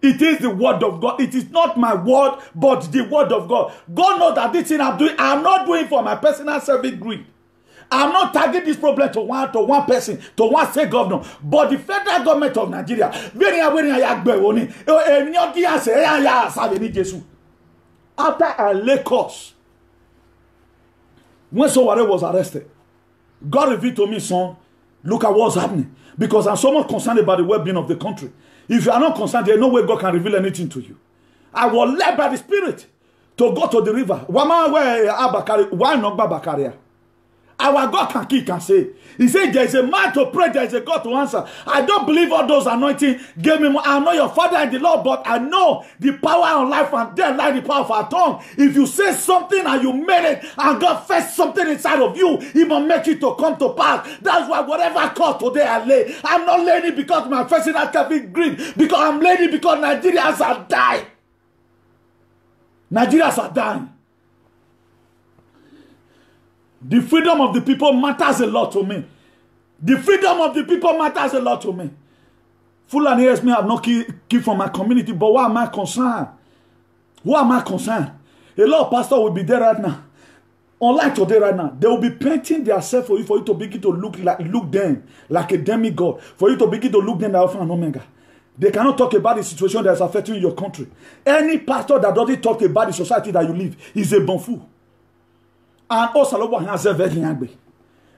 It is the word of God. It is not my word, but the word of God. God knows that this thing I'm doing, I'm not doing for my personal selfish greed. I'm not targeting this problem to one person, to one state governor, but the federal government of Nigeria. After I lay course, when somebody was arrested, God revealed to me, son, look at what's happening. Because I'm so much concerned about the well-being of the country. If you are not concerned, there's no way God can reveal anything to you. I was led by the Spirit to go to the river. Why not Bakaria? Our God can kick and say. He said, there is a man to pray, there is a God to answer. I don't believe all those anointing gave me more. I know your Father and the Lord, but I know the power of life and death, like the power of our tongue. If you say something and you mean it, and God fetch something inside of you, He will make it to come to pass. That's why whatever cause today I lay, I'm not laying it because my personal caffeine greed, because I'm laying it because Nigerians are dying. Nigerians are dying. The freedom of the people matters a lot to me. The freedom of the people matters a lot to me. Fulani hears me, I have not killed from my community, but why am I concerned? Why am I concerned? A lot of pastors will be there right now. Unlike today right now, they will be painting themselves for you to begin to look them like a demigod. For you to begin to look them like Alpha and Omega. They cannot talk about the situation that is affecting your country. Any pastor that doesn't talk about the society that you live is a bon fool. And also lo wa zeve hiangbe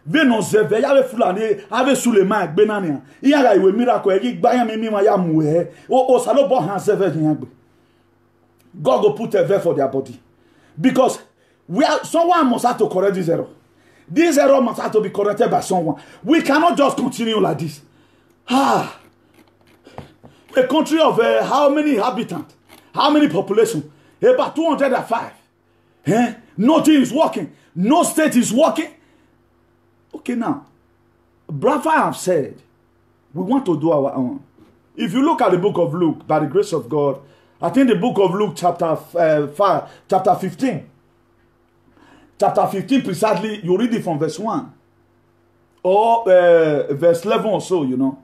ve no zeve ya be Fulani ave Suleiman gbe na ni iya ga iwe miracle e gba yan mi wa ya mu e o salo bo han zeve hiangbe. God go put a veil for their body because someone must have to correct this error. This error must have to be corrected by someone. We cannot just continue like this. A country of how many inhabitants, how many population? About 205. Nothing is working. No state is working. Okay, now, Brother, I have said, we want to do our own. If you look at the book of Luke, by the grace of God, I think the book of Luke chapter 15. Chapter 15 precisely, you read it from verse 1. Or verse 11 or so, you know.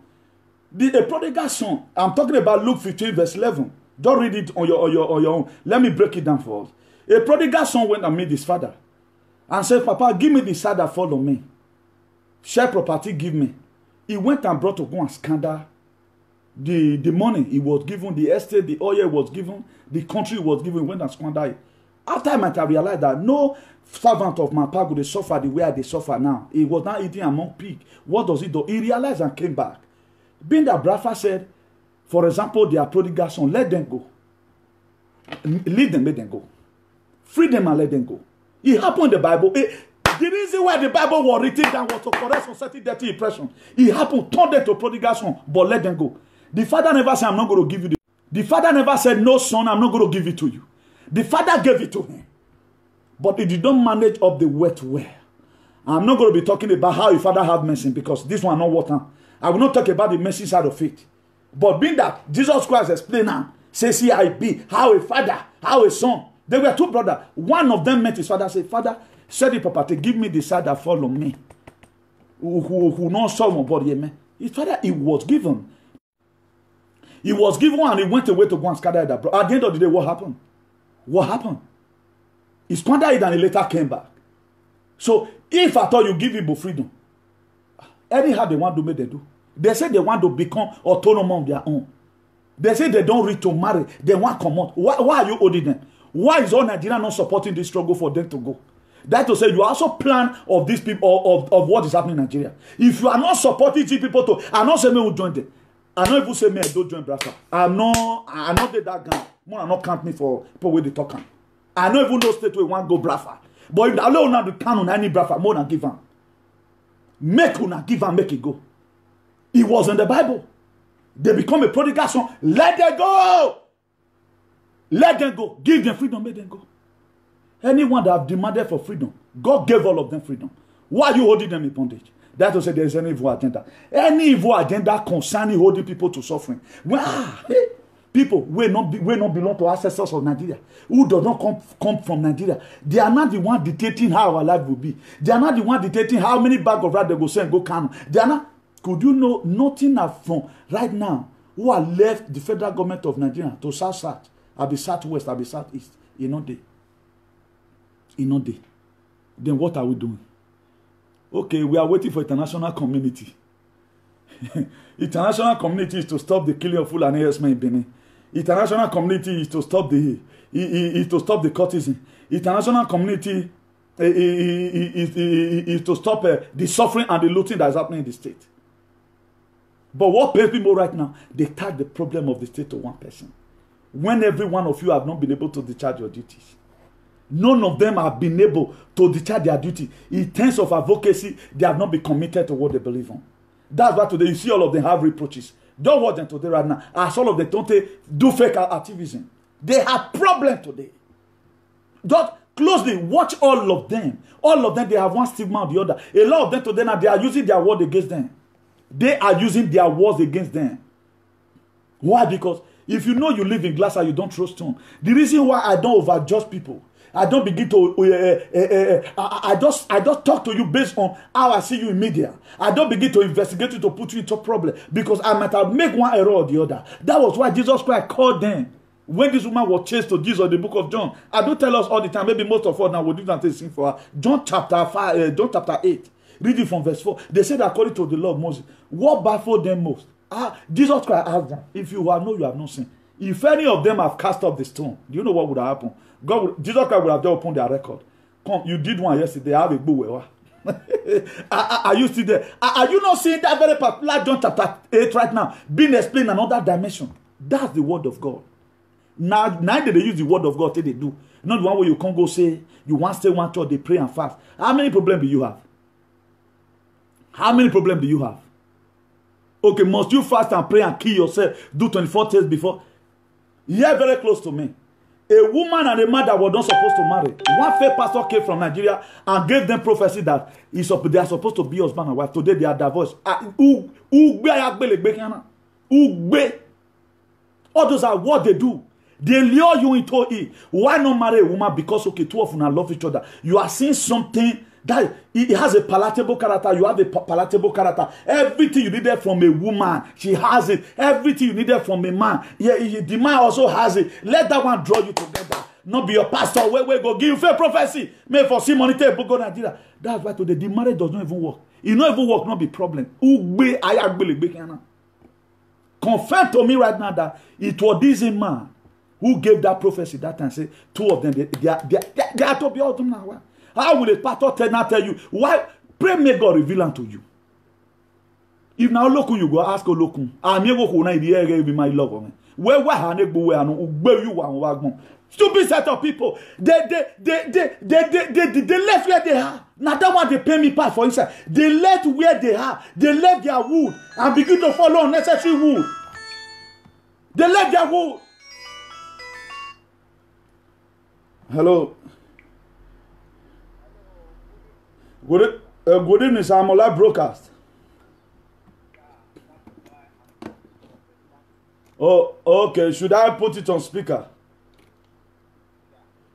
The prodigal son, I'm talking about Luke 15 verse 11. Don't read it on your own. Let me break it down for us. A prodigal son went and met his father and said, Papa, give me the side that fall on me. Share property, give me. He went and brought to go and scatter the money he was given, the estate, the oil was given, the country was given, went and squandered it. After I might have realized that no servant of my papa would suffer the way they suffer now. He was not eating among pigs. What does he do? He realized and came back. Being that Brafa said, for example, their prodigal son, let them go. Lead them, let them go. Free them and let them go. It happened in the Bible. The reason why the Bible was written down was to correct some certain dirty impression. It happened, turned them to prodigal son, but let them go. The father never said, I'm not going to give you the father never said, no son, I'm not going to give it to you. The father gave it to him. But he did not manage up the wet well. I'm not going to be talking about how your father had mercy because this one not water. I will not talk about the mercy side of it. But being that Jesus Christ explained now, says he I be, how a father, how a son. They were two brothers. One of them met his father and said, Father, Sell the property, give me the side that fall on me. Who not solve my body, man. His father, he was given. He was given and he went away to go and scatter that. At the end of the day, what happened? What happened? He squandered it and he later came back. So, if I thought you give people freedom, anyhow they want to make them do. They say they want to become autonomous on their own. They say they don't reach to marry. They want to come out. Why are you holding them? Why is all Nigeria not supporting this struggle for them to go? That to say you also plan of these people of what is happening in Nigeria. If you are not supporting these people to, I'm not saying me who join them. I don't even say me I don't join Brafa. I'm not that guy. More not count me for people with the talking. I don't even know state where want go Brafa. But if I allow now to count on any Brafa, more than give him. Make una give and make it go. It was in the Bible. They become a prodigal son. Let them go. Let them go. Give them freedom, make them go. Anyone that have demanded for freedom, God gave all of them freedom. Why are you holding them in bondage? That to say there is any evil agenda. Any evil agenda concerning holding people to suffering. Well, people will not belong to ancestors of Nigeria, who does not come from Nigeria. They are not the one dictating how our life will be. They are not the one dictating how many bags of rice they go send go Kano. They are not. Could you know nothing from right now who are left the federal government of Nigeria to south, I'll be southwest, I'll be southeast. You know they. Then what are we doing? Okay, we are waiting for international community. International community is to stop the killing of Fulani herdsmen in Benin. International community is to stop the courtesan. International community is to stop the suffering and the looting that is happening in the state. But what pains me more right now, they tag the problem of the state to one person. When every one of you have not been able to discharge your duties. None of them have been able to discharge their duty. In terms of advocacy, they have not been committed to what they believe on. That's why today you see all of them have reproaches. Don't watch them today right now. As all of them don't do fake activism. They have problems today. Just closely watch all of them. All of them, they have one stigma or the other. A lot of them today now, they are using their word against them. They are using their words against them. Why? Because if you know you live in glass and you don't throw stone. The reason why I don't overjudge people, I don't begin to, I just talk to you based on how I see you in media. I don't begin to investigate you to put you into problem because I might have made one error or the other. That was why Jesus Christ called them. When this woman was chased to Jesus in the book of John, I do tell us all the time, maybe most of us now will do that thing for her. John chapter 8, reading from verse 4. They said according to the law of Moses, what baffled them most? Jesus Christ asked them, if you have known, you have not seen. If any of them have cast up the stone, do you know what would have happened? Jesus Christ would have just opened their record. Come, you did one yesterday. I have a book. Are you still there? Are you not seeing that very particular John chapter 8 right now being explained in another dimension? That's the word of God. Now they use the word of God till they do. Not the one where you can't go say you want to stay one church, they pray and fast. How many problems do you have? How many problems do you have? Okay, must you fast and pray and kill yourself? Do 24 days before? Yeah, very close to me. A woman and a man that were not supposed to marry. One fake pastor came from Nigeria and gave them prophecy that they are supposed to be husband and wife. Today they are divorced. All those are what they do. They lure you into it. Why not marry a woman? Because okay, two of them love each other. You are seeing something that it has a palatable character. You have a palatable character. Everything you needed from a woman, she has it. Everything you needed from a man, the man also has it. Let that one draw you together. Not be your pastor. Where go give you fair prophecy. May for see money take go Nigeria. That's why today the marriage does not even work. It not even work. Not be problem. Confirm to me right now that it was this man who gave that prophecy that time. Say two of them they are to be out now. How will a pastor tell you? Why? Pray may God reveal unto you. If now look you go ask Olokun. I'm here go na the area with my love. Where hane go where no ugbe you wan wagbon. Stupid set of people. They left where they are. Now that one they pay me part for inside. They left where they are. They left their wood and begin to follow unnecessary wood. They left their wood. Hello. Good evening, sir. I'm on live broadcast. Oh, okay. Should I put it on speaker?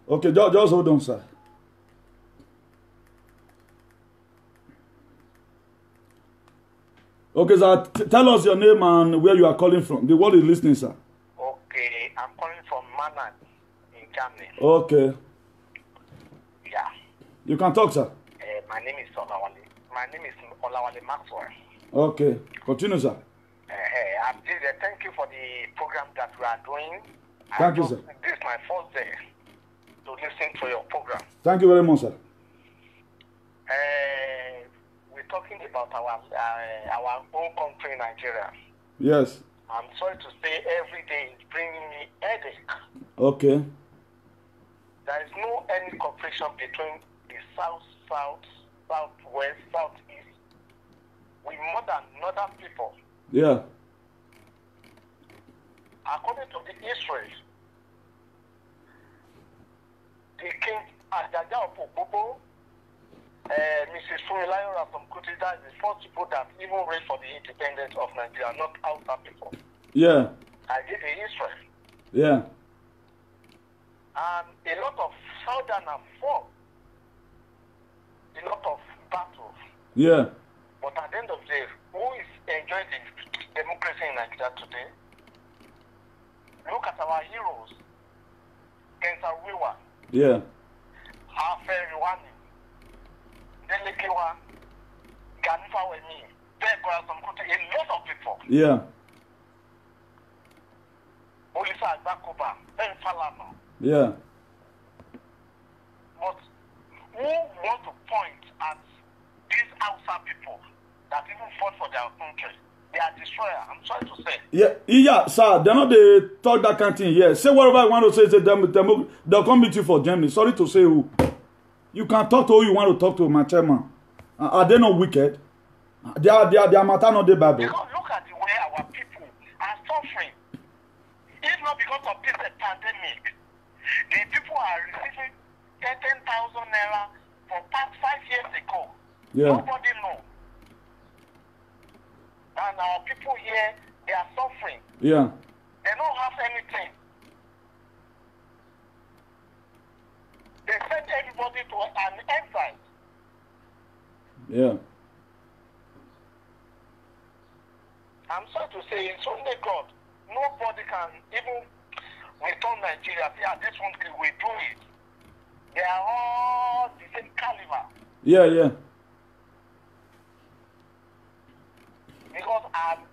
Okay, just hold on, sir. Okay, sir. Tell us your name and where you are calling from. The world is listening, sir. Okay, I'm calling from Manan in Germany. Okay. Yeah. You can talk, sir. My name is Olawale. My name is Olawale Maxwell. Okay. Continue, sir. Thank you for the program that we are doing. Thank you, sir. This is my first day to listen to your program. Thank you very much, sir. We're talking about our own country, Nigeria. Yes. I'm sorry to say every day is bringing me headache. Okay. There is no any cooperation between the south, west, southeast. We more than northern people. Yeah. According to the Israel, the king Ajaja of Obobo, Mrs. Fumilayo Rasamkuti, that is the first people that even raised for the independence of Nigeria, not outside people. Yeah. I did in Israel. Yeah. And a lot of southerners fought, a lot of battles. Yeah. But at the end of the day, who is enjoying the democracy in Nigeria today? Look at our heroes. Kensa Wiwa, Yeah. Aferiwani, Delekewa, Ganifa Weni, Bekora Samkuti, a lot of people. Yeah. Olisa Agbakoba, Ben Falana. Yeah. But who want to point at these outside people that even fought for their country? They are destroyer. I'm sorry to say. Yeah, sir. They're not the talk that kind of thing. Yeah. Say whatever you want to say. Say they'll come meet you for Germany. Sorry to say who. You can talk to who you want to talk to, my chairman. Are they not wicked? They are matter not the Bible. Because look at the way our people are suffering. If not because of this pandemic, the people are receiving 10,000 naira for past 5 years ago. Yeah. Nobody knows. And our people here, they are suffering. Yeah. They don't have anything. They send everybody to an exile. Yeah. I'm sorry to say, it's only God. Nobody can even return Nigeria. See, at this one, we do it. They are all the same caliber. Yeah, yeah. Because I'm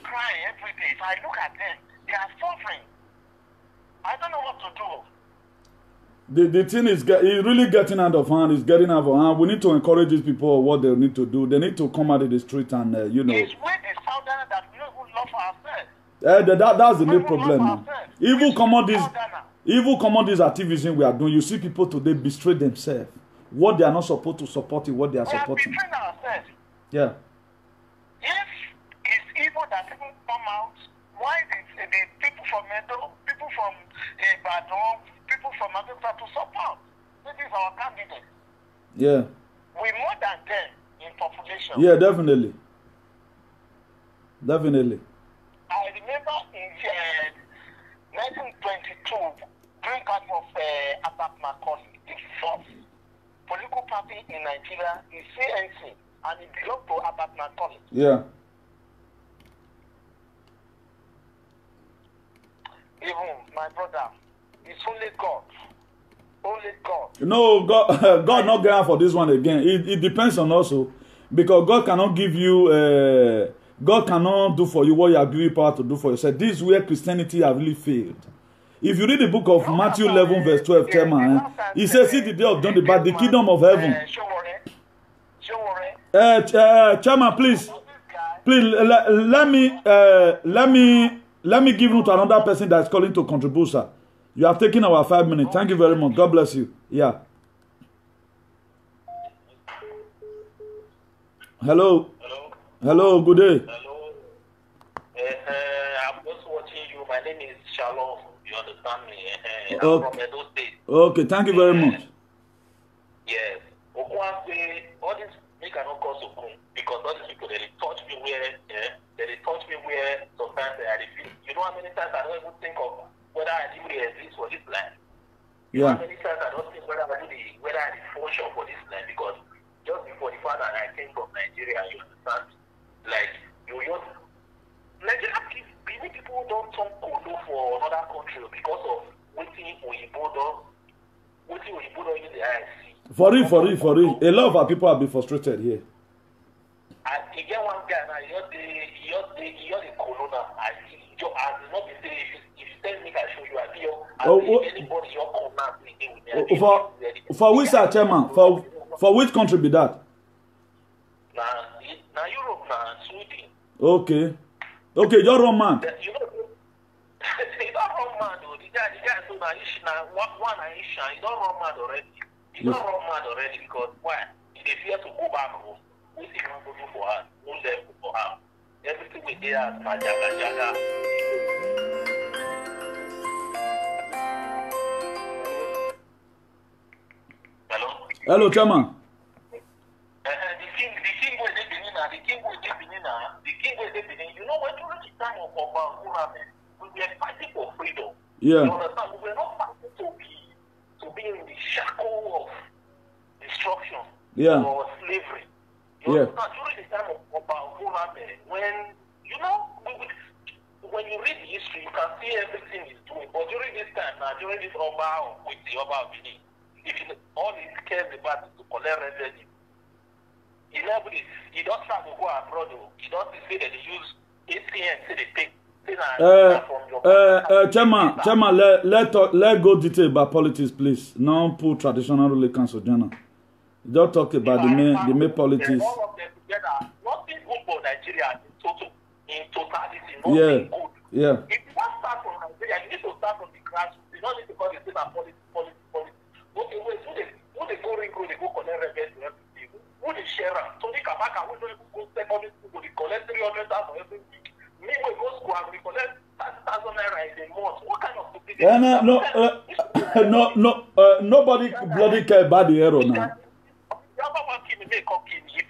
crying every day. If I look at them, they are suffering. I don't know what to do. The thing is really getting out of hand. It's getting out of hand. We need to encourage these people what they need to do. They need to come out of the street and It's with the southern that we don't love ourselves. that's the main problem. Even common this activism we are doing. You see people today betray themselves. What they are not supposed to support is what they are supporting. We are betraying ourselves. Yeah. If it's evil that people come out, why the people from Edo, people from Ibadan, people from Abuja to support? This is our candidate. Yeah. We more than them in population. Yeah, definitely. Definitely. I remember in 1922, during time of Abat Macaulay, the first political party in Nigeria is CNC, and it belonged to Abat Macaulay. Yeah. Even my brother, it's only God. Only God. No, God not going for this one again. It depends on also, because God cannot give you. God cannot do for you what you are giving power to do for yourself. This is where Christianity has really failed. If you read the book of Matthew 11 verse 12, Chairman, he says, "See the day of dawn, but the kingdom of heaven." Chairman, please let me give room to another person that is calling to contribute, sir. You have taken our 5 minutes. Thank you very much. God bless you. Yeah. Hello. Hello. Good day. Hello. I'm just watching you. My name is Shalom. You understand me? I'm from Edo State. Okay. Thank you very much. Yes. All this we cannot cause Okun because all these people they touch me where sometimes I feel. You know how many times I don't even think of whether I really exist for this land. Yeah. How many times I don't think whether I function for this land because just before the fact that I came from Nigeria, you understand? For real. A lot of our people have been frustrated here. And you get one guy now, you're the corona. And you not be say if you tell me I show you a video, anybody your corona for which chairman? For which country be that? Now Europe, now Sweden. Okay, you're wrong man. You know, you don't run mad though. The guy so now one Aisha, you don't run mad already. You don't run mad already because why? They fear to go back home. We see no go for her, no level for her. Everything we did as jaga. Hello, chairman. The king was Benin. You know, when during the time of Muhammad, we were fighting for freedom. Yeah. You understand? We were not fighting to be in the shackle of destruction or slavery. You understand? During the time of Muhammad, when you read the history, you can see everything he's doing. But during this time now, during this Oba with the Oba of Benin, all he cares about is to collect revenue. He don't try to go abroad. He don't say that they use ACN, say they take. Chairman, let go detail about politics, please. Now put traditional ruling council journal. Don't talk about the main politics. All of them together, nothing good for Nigeria in totality. Nothing good. Yeah. If you want to start from Nigeria, you need to start from the grassroots. You don't need to call the state and politics. Okay, wait, who they go ring, they go collect revenue. Who the share? Tony Kabaka, who don't go secondary school, they collect 300,000 every week. Me, we go school and we collect 30,000 naira in a month. What kind of stupidity? Nobody bloody care about the error now. If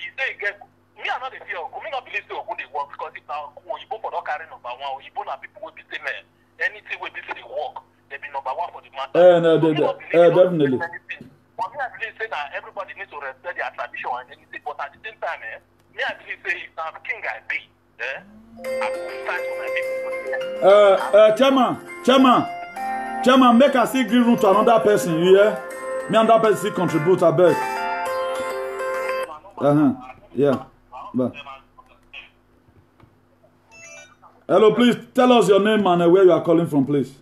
you say again, me are not the fear. Me not believe so good they work because if now you go for not carry number one, you now people will be saying anything will be say they work. They be number one for the matter. Definitely. But me, I believe say that everybody needs to respect their tradition and anything. But at the same time, me, I believe say if I'm king I be, I will stand for my people. Chairman, make us see give room to another person. You hear? Me and that person contribute a bit. Yeah. But. Hello, please tell us your name and where you are calling from, please.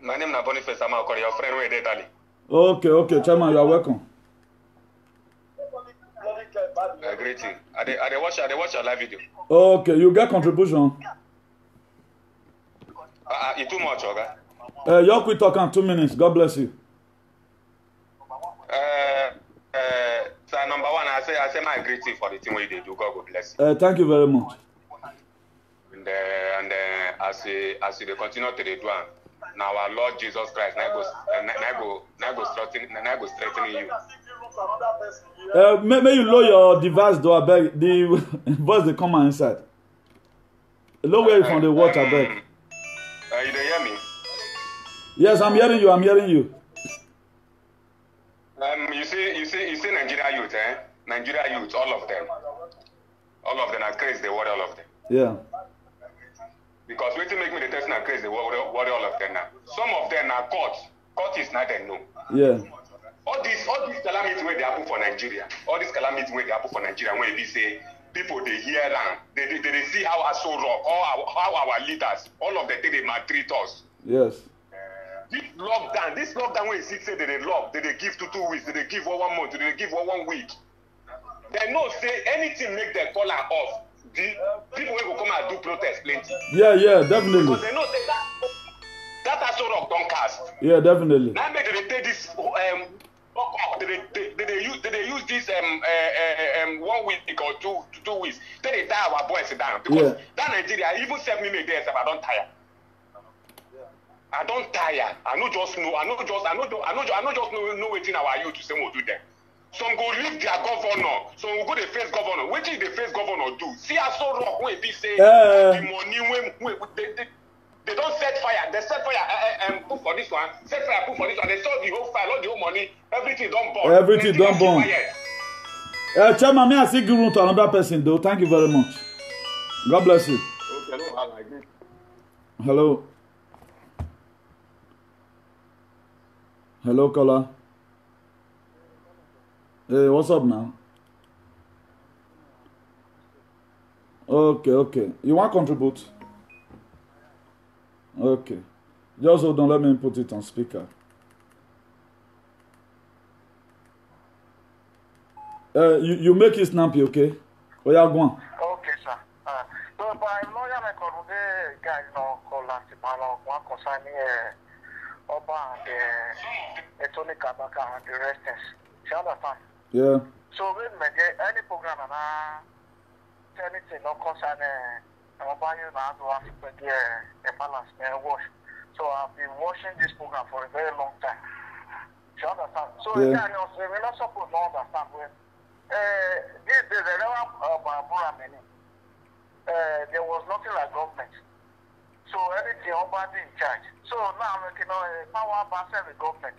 My name is Boniface. I'm your friend where they Italy. Okay, Chairman, you are welcome. Great. I watch your live video. Okay, you get contribution. It's too much, okay? You quit talking 2 minutes. God bless you. So number one, I say my greeting for the thing where they do. God will bless you. Thank you very much. And as they continue to do, now our Lord Jesus Christ, now go strengthening you. May you lower your device, though. I beg. The voice they come inside. Lower it from the water, I beg. You don't hear me? Yes, I'm hearing you. You see Nigeria youth, Nigeria youth, all of them are crazy. They worry all of them. Yeah. Because waiting make me the test are crazy. They worry all of them now. Some of them are caught. Caught is not them no. Yeah. All these calamity where they happen for Nigeria. When we say people they hear them, they see how I so rock, how our leaders, all of them they maltreat us. Yes. This lockdown where you see say they lock, they give 2 weeks, they give 1 month, they give 1 week. They know say anything make them call her off. The people will come and do protest plenty. Yeah, definitely. Because they know say that also rock don't cast. Yeah, definitely. Now make they take this they use this 1 week or 2 weeks. Then they tie our boys down because that Nigeria even self me make there I don't tire. I don't tire. I know just know waiting our youth to say what do them. Some go leave their governor. Some will go to face governor. What did the face governor do? See how so wrong when they say the money when they don't set fire. They set fire put for this one. Set fire put for this one. They saw the whole fire, all the whole money. Everything don't burn. Everything don't burn. Chairman, may I see give room to another person though? Thank you very much. God bless you. Okay, Hello, caller. Hey, what's up now? Okay. You want to contribute? Okay. Just hold on, let me put it on speaker. You make it snappy, okay? Oh, yeah, go on. Okay, sir. So, by lawyer, I call the guy, call last one concerning Oba and Tony Kabaka and the rest. You understand? Yeah. So, when we get any program and anything not concerning Oba, you know, to have a balance and wash. So, I've been watching this program for a very long time. You understand? So, we're not supposed to understand when this is the there was nothing like government. So anything nobody in charge. So now I'm making power pass the government.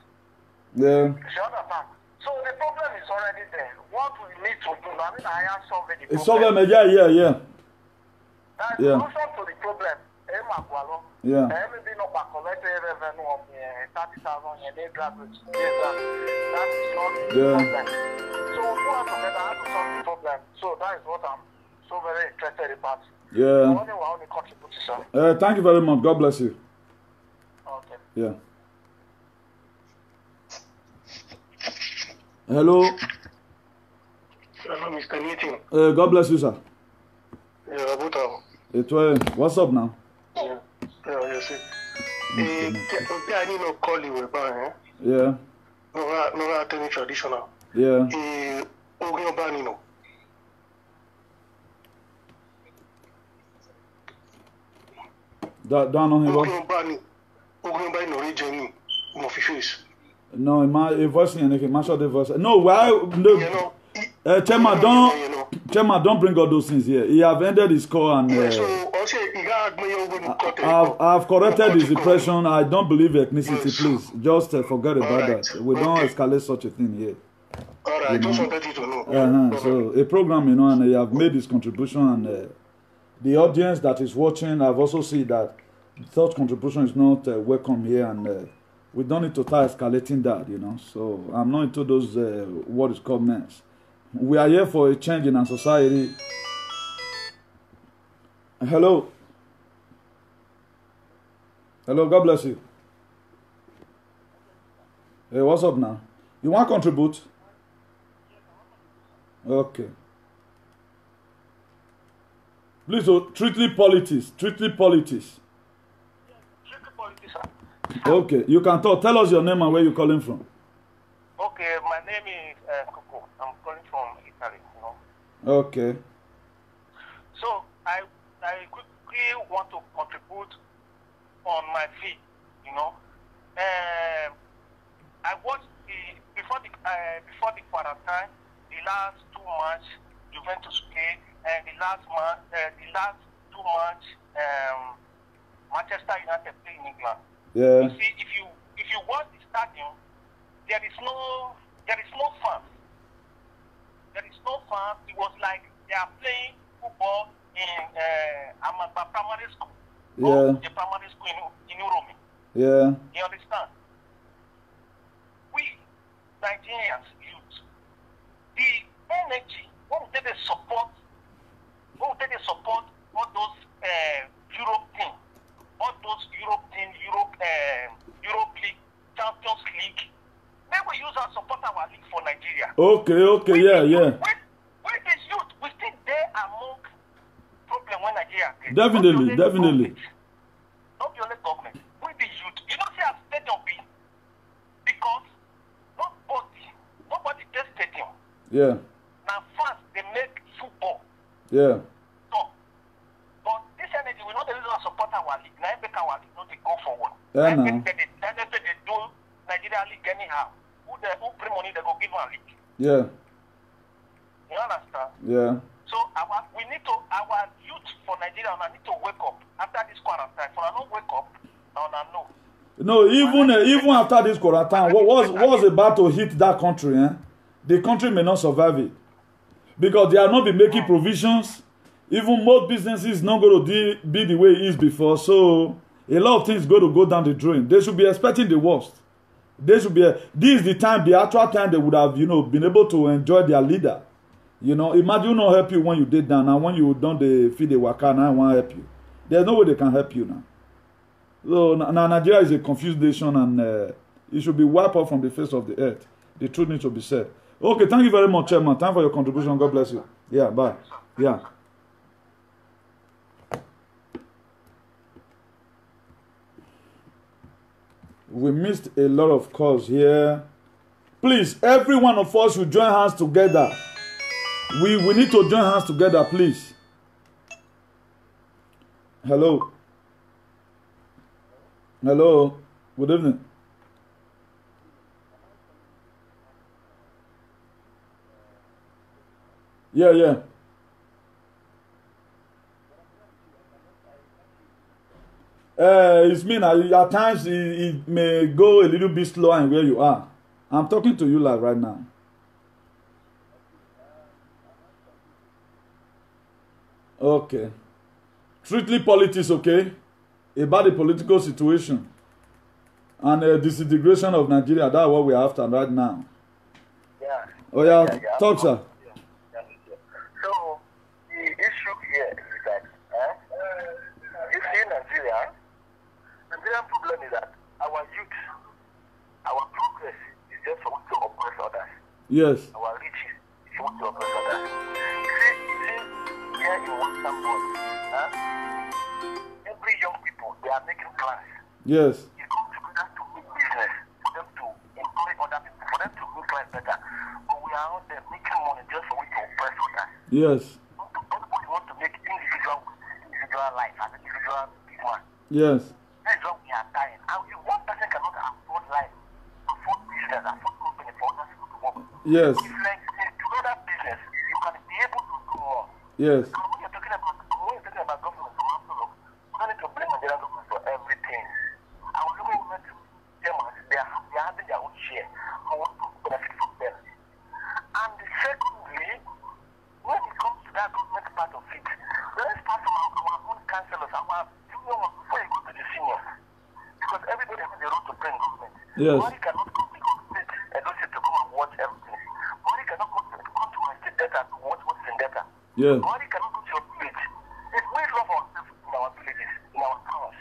Yeah. You understand? So the problem is already there. What we need to do, I mean, I am solving the problem. It's solving, yeah. That's the solution to the problem. Yeah. Everything not collected revenue of 30,000 and they graduates. That is not the problem. So we have to solve the problem. So that is what I'm so very interested about. Yeah. Only contribute, sir. Thank you very much. God bless you. Okay. Yeah. Hello. Hello, Mr. Meeting. God bless you, sir. Yeah, What's up now? Yeah, yes. I need to call you about, Yeah. No, any traditional. Yeah. Ogyobanino. Don't know him. Ogyobani region no fish. No, my voice the voice. No, why? No. Chairman, don't bring all those things here. He have ended his call and I've corrected his impression. I don't believe ethnicity, please. Just forget about that. We don't escalate such a thing here. Alright, I just wanted you to know. So a program, and he have made his contribution, and the audience that is watching, I've also seen that such contribution is not welcome here, and we don't need to start escalating that, So I'm not into those what is called mess. We are here for a change in our society. Hello, God bless you. Hey, what's up now? You want to contribute? Okay. Please, strictly politics. Okay, you can talk. Tell us your name and where you're calling from. Okay, my name is Coco. I'm calling from Italy, Okay. So I quickly want to contribute on my feed, I watched before the quarantine, the last 2 months Juventus played, and the last 2 months Manchester United played in England. Yeah. You see, if you watch the stadium, there is no fans. There is no fans. It was like they are playing football in Amagba Primary School. Yeah. The primary school in Uromi. Yeah. You understand? We Nigerians youth, the energy, what did they support all those Europe teams, Europe League, Champions League. They will use and support our league for Nigeria. Okay, yeah. When the youth, we think they are among problem when Nigeria gets. Definitely. Not the only government. With the youth, you don't see a stadium being because nobody gets stadium. Yeah. Now first they make football. Yeah. So, but this energy will not the reason support our league. Now make our league not they go forward. Yeah, no. They do Nigeria league anyhow. Who bring money they go give our league. Yeah. You understand? Yeah. So our youth for Nigeria need to wake up after this quarantine. For not wake up, no. No, even after this quarantine, what's about to hit that country? The country may not survive it because they are not be making provisions. Even most businesses not going to be the way it is before. So a lot of things going to go down the drain. They should be expecting the worst. This is the time, the actual time they would have, been able to enjoy their leader. Imagine not help you when you did down, and when you don't feed the waka, now I want to help you. There's no way they can help you now. So now Nigeria is a confused nation, and it should be wiped out from the face of the earth. The truth needs to be said. Okay, thank you very much, Chairman. Time for your contribution. God bless you. Yeah, bye. Yeah. We missed a lot of calls here. Please, every one of us should join hands together. We need to join hands together, please. Hello. Hello. Good evening. Yeah. It's mean at times it may go a little bit slower in where you are. I'm talking to you live right now. Okay. Strictly politics, okay? About the political situation and the disintegration of Nigeria. That's what we're after right now. Yeah. Oh yeah, talk, sir. So the issue here is that you see Nigerian problem is that our youth, our progress is just for to oppress others. Yes. Our riches is for to oppress others. You see here in Western world, every young people they are making plans. Yes. You come together to make business, for them to employ other people, for them to make life better. But we are out there making money just for we to oppress others. Yes. Everybody wants to make individual life and individual big one. Yes. That's what we are dying. And if one person cannot afford life, afford business, afford company for other people to work. Yes. It's like together business, you can be able to do more. Yes. And when you're talking about government, we don't need to blame Nigerian government for everything. I was looking at them as they are having their own share. I want to benefit from them. And secondly, when it comes to that government part of it, let's start from our own councillors, our junior ones before you go to the seniors. Because everybody has a role to play in government. Yes. Nobody cannot come to the state and don't to come and watch everything. Nobody cannot come to my state data to watch what's in data. Yes. Nobody cannot go to your village. If we love ourselves in our villages, in our towns,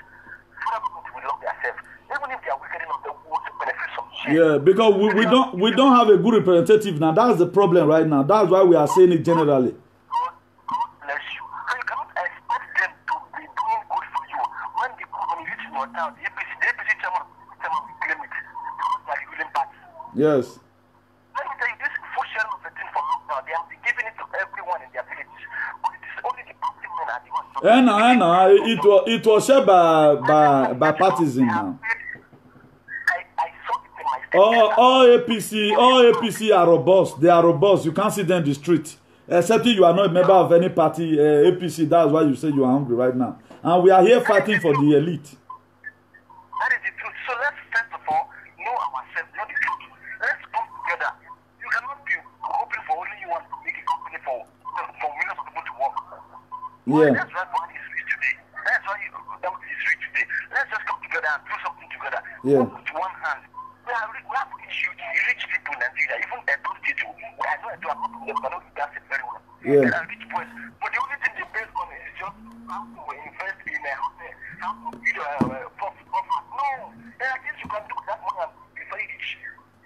federal government will love themselves. Even if they are wicked enough, they want to benefit from share. Yeah, because we don't have a good representative now. That's the problem right now. That's why we are saying it generally. God bless you. So you cannot expect them to be doing good for you. When you reach in your town, the APC chairman will claim it because they are the ruling party. Yes. Let me tell you, this full sharing of the thing for lockdown, they have been giving it to everyone in their villages. But it is only the party men are the ones. It was shared by partisan now. I saw it in my state. All APC are robust. They are robust. You can't see them in the street. Except you are not a member of any party, APC. That's why you say you are hungry right now. And we are here fighting for the elite. That is the truth. So let's first of all know ourselves, know the truth. Let's come together. You cannot be hoping for only you want to make a company for millions of people to work. Yeah. That's why money is rich today. That's why Dangote is rich today. Let's just come together and do something together. Yeah. Put one hand. We have rich people in Nigeria, even those people. I know I do a lot of them, but I know that's it very well. Yeah. They are rich boys. But the only thing they base on is just how to invest in how to build profit. No, there are things you can do with that money and be very rich.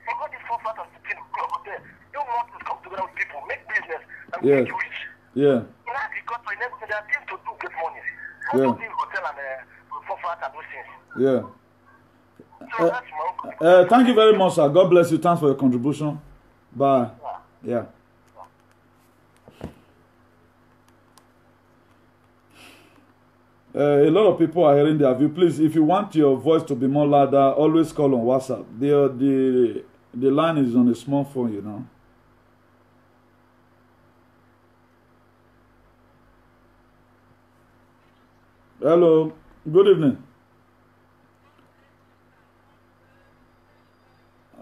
Forget the forefront of the thing. Go out there. You want to come together with people, make business, and make you rich. Yeah. In agriculture, in everything, there are things to do with money. Yeah. How to build hotel and forefront and those things. Yeah. So that's my Thank you very much, sir. God bless you. Thanks for your contribution. Bye. Yeah. A lot of people are hearing their view. Please, if you want your voice to be more louder, always call on WhatsApp. The line is on a small phone, you know. Hello. Good evening.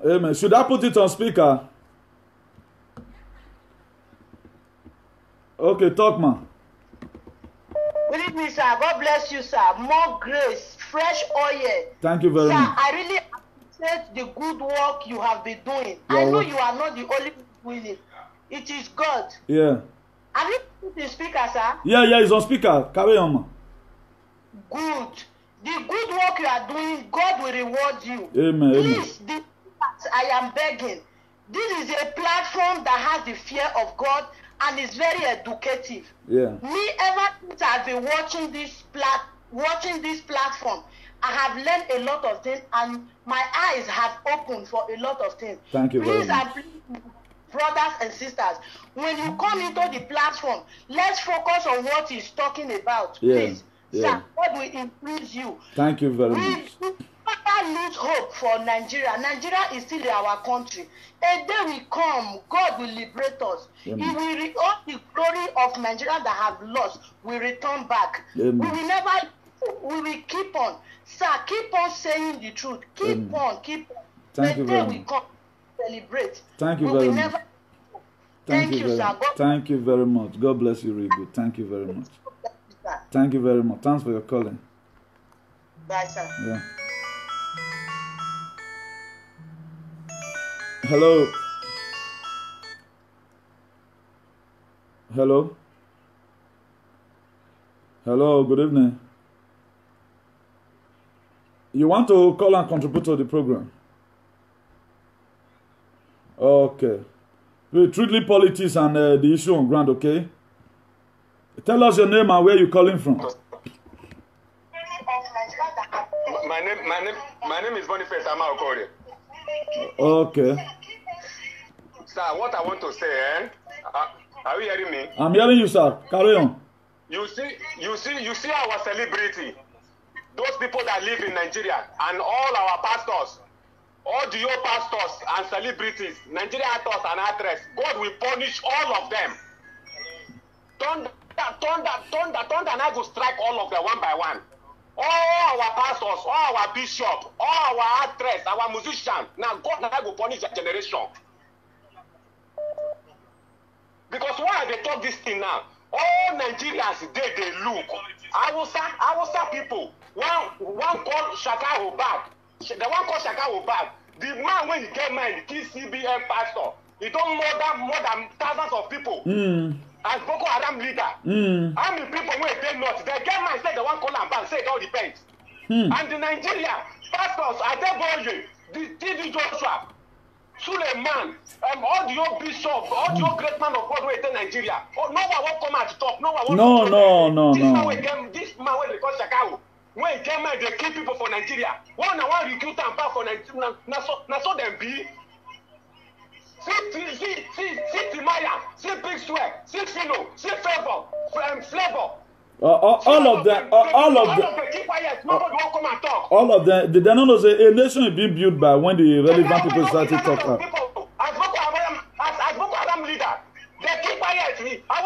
Amen. Should I put it on speaker? Okay, talk, man. Good evening, sir. God bless you, sir. More grace, fresh oil. Thank you very much. Sir, I really appreciate the good work you have been doing. Yeah, I know well. you are not the only one doing it. It is God. Yeah. Have you put the speaker, sir? Yeah, it's on speaker. Carry on, ma. Good. The good work you are doing, God will reward you. Amen. Please, I am begging. This is a platform that has the fear of God and is very educative. Yeah. Me, ever since I've been watching this platform, I have learned a lot of things and my eyes have opened for a lot of things. Thank you very Please, much. and please, brothers and sisters, when you come into the platform, let's focus on what he's talking about. Yeah. Please. Yeah. Sir, God will increase you. Thank you very We much. never lose hope for Nigeria. Nigeria is still our country. A day will come, God will liberate us. Amen. He will all the glory of Nigeria that have lost will return back. Amen. We will never. We will keep on, sir. Keep on saying the truth. Keep Amen. on. Keep on. Thank you The very day will much. come. Celebrate. Thank you We very will much. never. Thank you you, very sir. much. God Thank you very much. God bless you, really good. Thank you very much. bless you, sir. Thank you very much. Thanks for your calling. Bye, sir. Yeah. Hello. Hello. Hello. Good evening. You want to call and contribute to the program? Okay. Truthfully politics and the issue on ground, okay? Tell us your name and where you're calling from. My name is Boniface Amaokore. Okay. Sir, what I want to say, are you hearing me? I'm hearing you, sir. Carry on. You see our celebrity, those people that live in Nigeria, and all our pastors, all the old pastors and celebrities, Nigerian actors and actresses. God will punish all of them. Thunder, and I will strike all of them one by one. All our pastors, all our bishops, all our actresses, our musicians. Now God and I will punish that generation. Because why they talk this thing now? All Nigerians, they look. I will say people. One called Shaka Obag. The one called Shaka Obag. The man when he get married, he kill CBN pastor. He don't more than thousands of people. As Boko Haram leader. How many people when they not? They get married, say the one call and back, say it all depends. And the Nigeria pastors, Adeboye, the TV Joshua, Suleiman, all the old bishops, all the old great man of God in Nigeria. Oh, no one will come out to talk. No one will. This man when they call Shakao, when he get married, they kill people for Nigeria. One recruit and back for Nigeria. Now so them be. See Timaya, see Big Sweat, see Fino, see Flavor, Flavor. All of them. Keep quiet. Nobody will come and talk. All of them. They don't know say a nation is being built by when the relevant people started talking. As Boko Haram leader, they keep quiet. I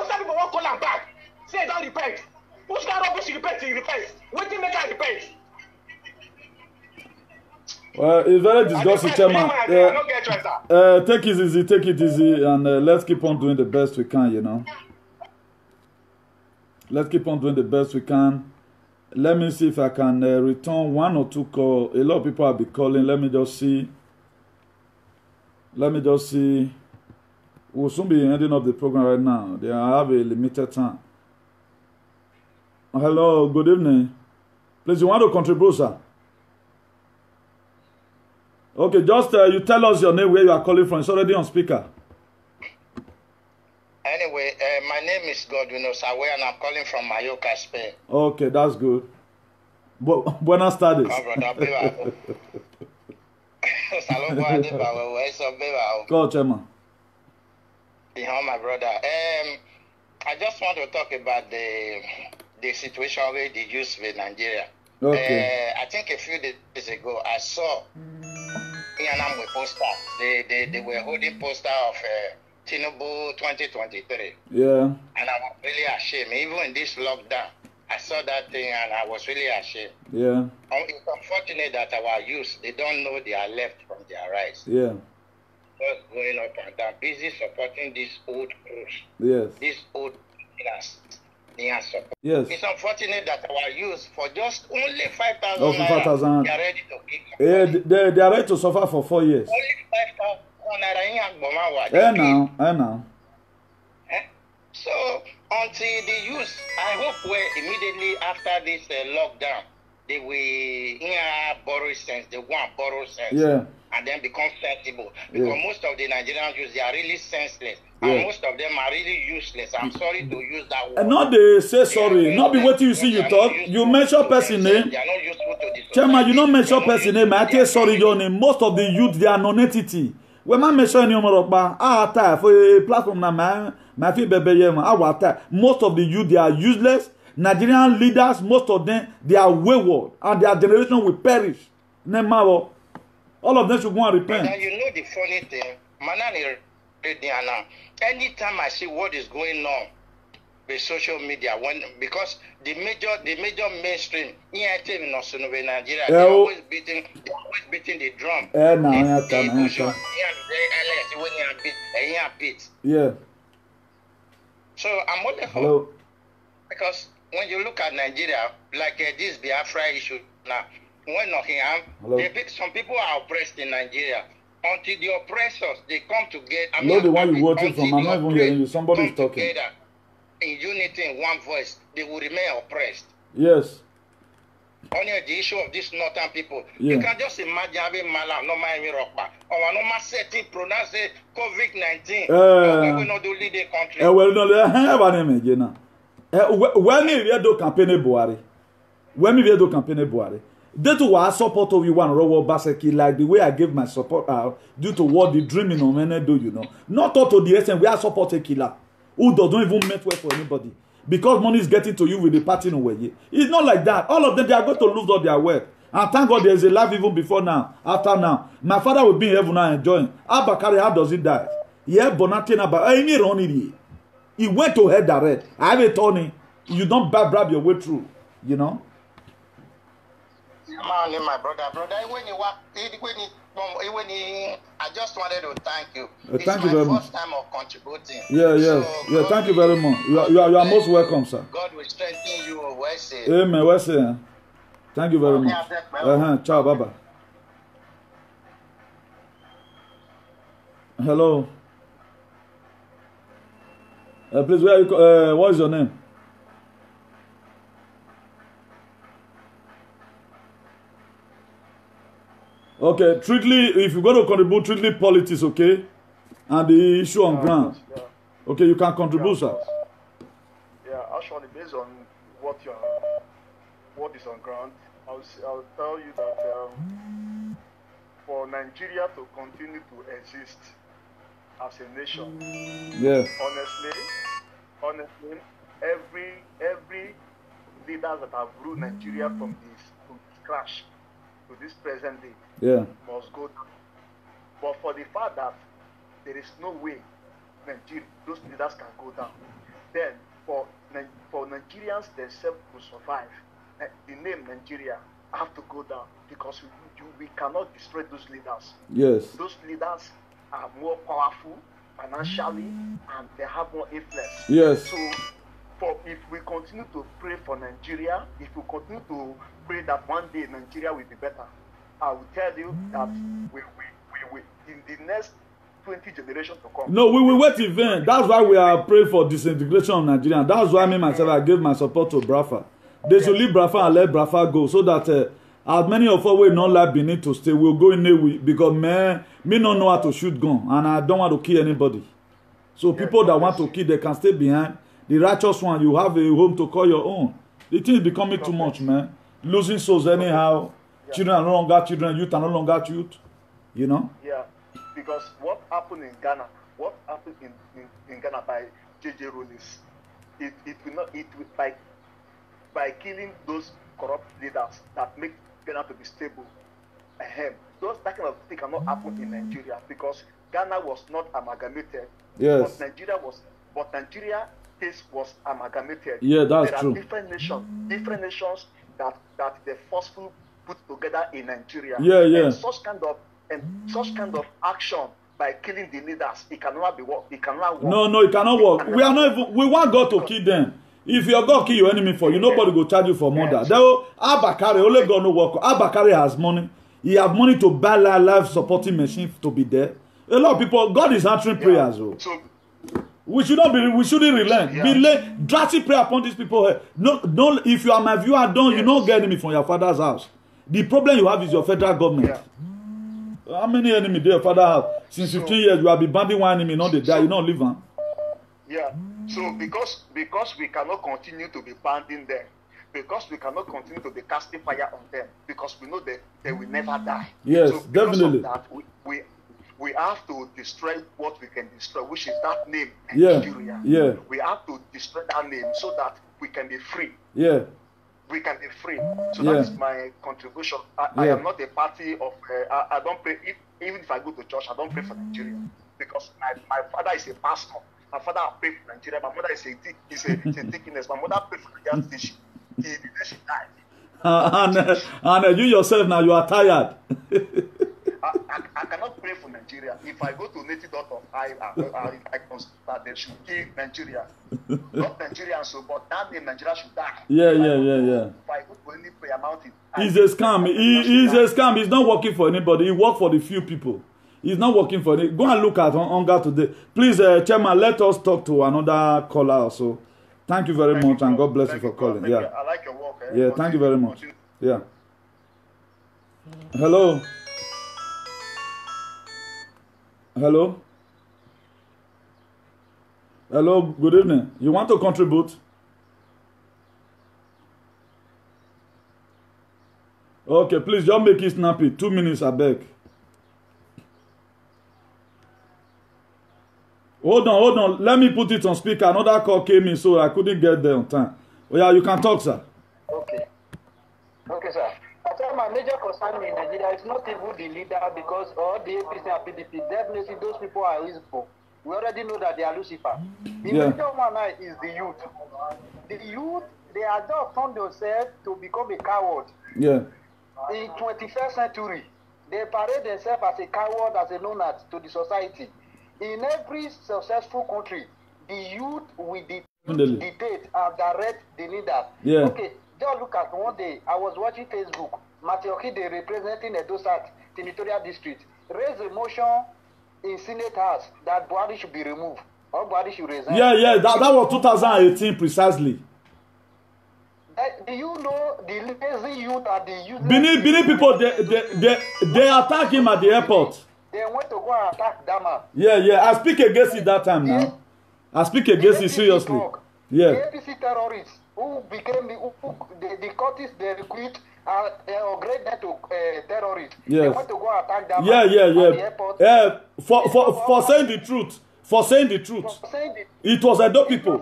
was people won't call them back. Say don't repent. Which kind of rubbish repent? He repents. What do you make her repent? Well, it's very disgusting, Chairman. Take it easy, and let's keep on doing the best we can, you know. Let's keep on doing the best we can. Let me see if I can return one or two calls. A lot of people have been calling. Let me just see. We'll soon be ending up the program right now. I have a limited time. Hello, good evening. Please, you want to contribute, sir? Okay, just you tell us your name, where you are calling from. It's already on speaker. Anyway, my name is Godwin Osawe, and I'm calling from Mallorca, Spain. Okay, that's good. Buenas tardes. Go, Chairman. My brother. I just want to talk about the situation with the youth in Nigeria. Okay. I think a few days ago, I saw Yanam with poster. They were holding poster of Tinubu 2023. Yeah. And I was really ashamed. Even in this lockdown, I saw that thing and I was really ashamed. Yeah. It's unfortunate that our youth, they don't know their left from their right. Yeah. Just going up and down, busy supporting these old crews. Yes. These old leaders. Yes. It's unfortunate that our youth, for just only 5,000 Oh, for 5,000. they are ready to kill. They are ready to suffer for 4 years. Only 5,000 naira. Now. So, until the youth, I hope immediately after this lockdown, they will borrow sense. They want borrow sense. Yeah. And then become sensible. Because most of the Nigerian youth, they are really senseless. And most of them are really useless. I'm sorry to use that word. And not they say sorry. Not be waiting you see you talk. You mention person name. They are not useful to the society. Chairman, you don't mention person name. I tell sorry your name. Most of the youth, they are non-entity. When man mention any time for a platform na my feel baby most of the youth, they are useless. Nigerian leaders, most of them, they are wayward, and their generation will perish. All of them should go and repent. And you know the funny thing, anytime I see what is going on with social media, because the major mainstream, Nigeria, they're always beating the drum. Yeah. So I'm only hope, because when you look at Nigeria, like this Biafra issue now, some people are oppressed in Nigeria. Until the oppressors, they come together. No, the one you voted from, I'm not even hearing you. Somebody is talking. In unity, in one voice, they will remain oppressed. Yes. On the issue of these northern people, you can just imagine having Malam, no mind me rockba, or no setting pronounce COVID-19. We will not do lead the country. Well, no, when we do campaign Buhari, Due to what I support of you one Robo Baseki, like the way I gave my support out, due to what the dreaming of men do, you know. Not all to the extent we are support a killer who don't even make way for anybody. Because money is getting to you with the party in a way. It's not like that. All of them, they are going to lose all their wealth. And thank God there is a life even before now, after now. My father will be in heaven now enjoying. Abakari, how does he die? Yeah, Bonatin about any running. He went to head direct. I have a Tony. You don't grab your way through, you know. My brother, I just wanted to thank you. Thank you very much. First time of contributing. Yeah. Thank you very much. You are most welcome, sir. God will strengthen you. Amen. Wesley. Thank you very much. Ciao, bye. Hello. Please, where you? What is your name? Okay, strictly, if you're going to contribute, strictly politics, okay? And the issue on ground. Yeah. Okay, you can contribute, sir. Yeah, actually, based on what is on ground, I'll tell you that for Nigeria to continue to exist as a nation, honestly, every leader that have ruled Nigeria from scratch to this present day must go down. But for the fact that there is no way those leaders can go down, then for Nigerians themselves to survive, the name Nigeria have to go down, because we cannot destroy those leaders. Yes. Those leaders are more powerful financially and they have more influence. Yes. So if we continue to pray for Nigeria, if we continue to pray that one day Nigeria will be better, I will tell you that we in the next 20 generations to come. No, we will wait event. That's why we are praying for disintegration of Nigeria. That's why me myself, I gave my support to Brafa. They should leave Brafa and let Brafa go, so that as many of us will not like Benin to stay, we'll go in there because me don't know how to shoot gun, and I don't want to kill anybody. So people that want to kill, they can stay behind. The righteous one, you have a home to call your own. The thing is becoming too much, man. Losing souls anyhow. Children are no longer children, youth are no longer youth. You know? Yeah, because what happened in Ghana, in Ghana by J.J. Rowlings, it will by killing those corrupt leaders that make Ghana to be stable. That kind of thing cannot happen in Nigeria, because Ghana was not amalgamated. Yes. But Nigeria case was amalgamated. Yeah, that's true. There are different nations that they forcefully put together in Nigeria. Yeah. And such kind of action by killing the leaders, it cannot work. No, it cannot work. We want God to kill them. If your God kill your enemy for you, nobody go charge you for murder. Though Abakari, only God no work. Abakari has money. He have money to buy life supporting machine to be there. A lot of people, God is answering prayers. So, we shouldn't relent. Be drastic prayer upon these people. No, if you are my viewer, you don't get enemy from your father's house. The problem you have is your federal government. How many enemies do your father have? Since 15 years, you have been banding one enemy, not the die, you don't live on. Yeah. So because we cannot continue to be banding them, because we cannot continue to be casting fire on them, because we know that they will never die. Yes, so definitely. Of that, we have to destroy what we can destroy, which is that name, Nigeria. Yeah. We have to destroy that name so that we can be free. Yeah. We can be free. So that is my contribution. I am not a party of. I don't pray. Even if I go to church, I don't pray for Nigeria because my father is a pastor. My father prayed for Nigeria. My mother is a deaconess. My mother prayed for Nigeria. She died. And you yourself now, you are tired. I cannot pray for Nigeria. If I go to native.org, I consider that they should kill Nigeria. Not Nigerians, so but that name Nigeria should die. Yeah. If I go to any prayer mountain, he's a scam. He's a scam. He's not working for anybody. He works for the few people. He's not working for any. Go and look at Hunger today. Please, Chairman, let us talk to another caller also. Thank you very much, and God bless you for calling. Yeah. I like your work. Yeah, thank you very much. Yeah. Hello. Hello. Hello, good evening. You want to contribute? Okay, please just make it snappy. 2 minutes, I beg. Hold on. Let me put it on speaker. Another call came in, so I couldn't get there on time. Oh, yeah, you can talk, sir. Okay, sir. I tell my major concern in Nigeria is not even the leader because all the APC and PDP, definitely those people are useful. We already know that they are Lucifer. The major one now is the youth. The youth, they are just turned themselves to become a coward. Yeah. In 21st century, they parade themselves as a coward, as a known as to the society. In every successful country, the youth will dictate and direct the leaders. Yeah. Okay, just look at one day, I was watching Facebook, Matthew Okide representing Edo South Senatorial District, raised a motion in Senate House that Buhari should be removed, or Buhari should resign. Yeah, that was 2018 precisely. Do you know the lazy youth are the youth? Benin people, they attack him at the airport. They went to go and attack Dama. Yeah. I speak against it that time now. I speak against it seriously. Yeah. The APC terrorists who became the cultists they recruit and upgrade them to terrorists. Yes. They went to go and attack Dama. Yeah. At the airport. For saying the truth. It was Edo people.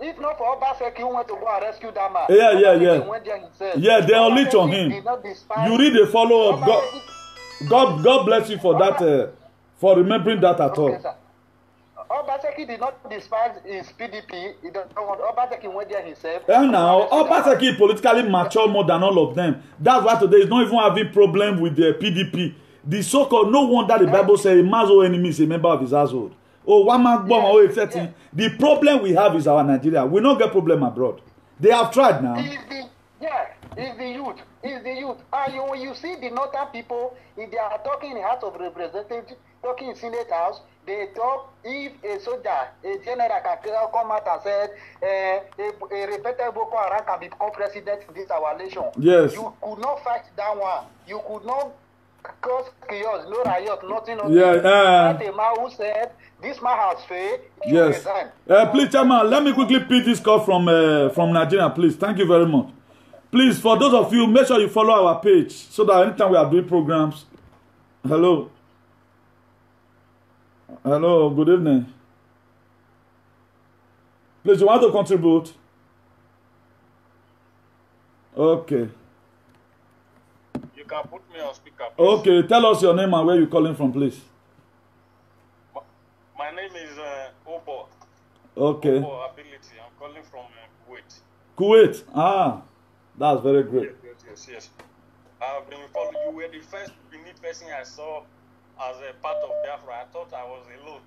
If not for Obaseki who went to go and rescue Dama. Yeah. Went there himself. Yeah, they unleashed on him. You read the follow-up. God bless you for that, for remembering that at all. Sir. Obaseki did not despise his PDP. He don't want Obaseki went there himself. And now, Obaseki politically mature more than all of them. That's why today he's not even having problem with the PDP. The so-called, no wonder the Bible says a man's own enemy is a member of his household. Oh, one man born or etc. The problem we have is our Nigeria. We don't get problem abroad. They have tried now. It's the youth. And when you see the northern people, if they are talking in the House of Representatives, talking in Senate House, they talk if a soldier, a general can come out and say a repeated Boko Haram can become president in this our nation. Yes. You could not fight that one. You could not cause chaos, no riot, nothing. Yeah. The man who said this man has failed. Yes. Please, Chairman, let me quickly pick this call from Nigeria, please. Thank you very much. Please, for those of you, make sure you follow our page so that anytime we are doing programs. Hello, good evening. Please, you want to contribute? Okay. You can put me on speaker, please. Okay, tell us your name and where you're calling from, please. My name is Obo. Okay. Obo Ability. I'm calling from Kuwait. Kuwait. Ah, that's very great. Yes. I've been following you. Were the first Benin person I saw as a part of Biafra. I thought I was alone.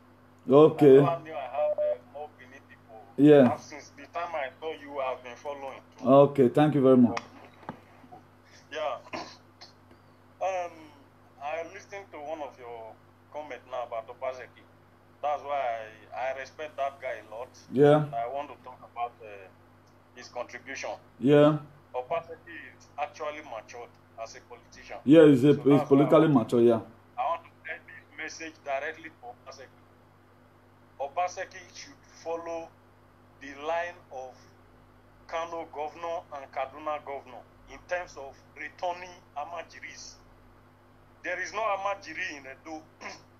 Okay. I knew I have more Benin people Yeah. Since the time I saw you, I've been following. Okay, thank you very much. Yeah. I listened to one of your comments now about Obaseki. That's why I respect that guy a lot. Yeah. I want to talk about his contribution. Yeah. Obaseki is actually matured as a politician. Yeah, he's politically mature, yeah. I want to send this message directly to Obaseki. Obaseki should follow the line of Kano governor and Kaduna governor in terms of returning Amajiris. There is no Amajiri in Edo.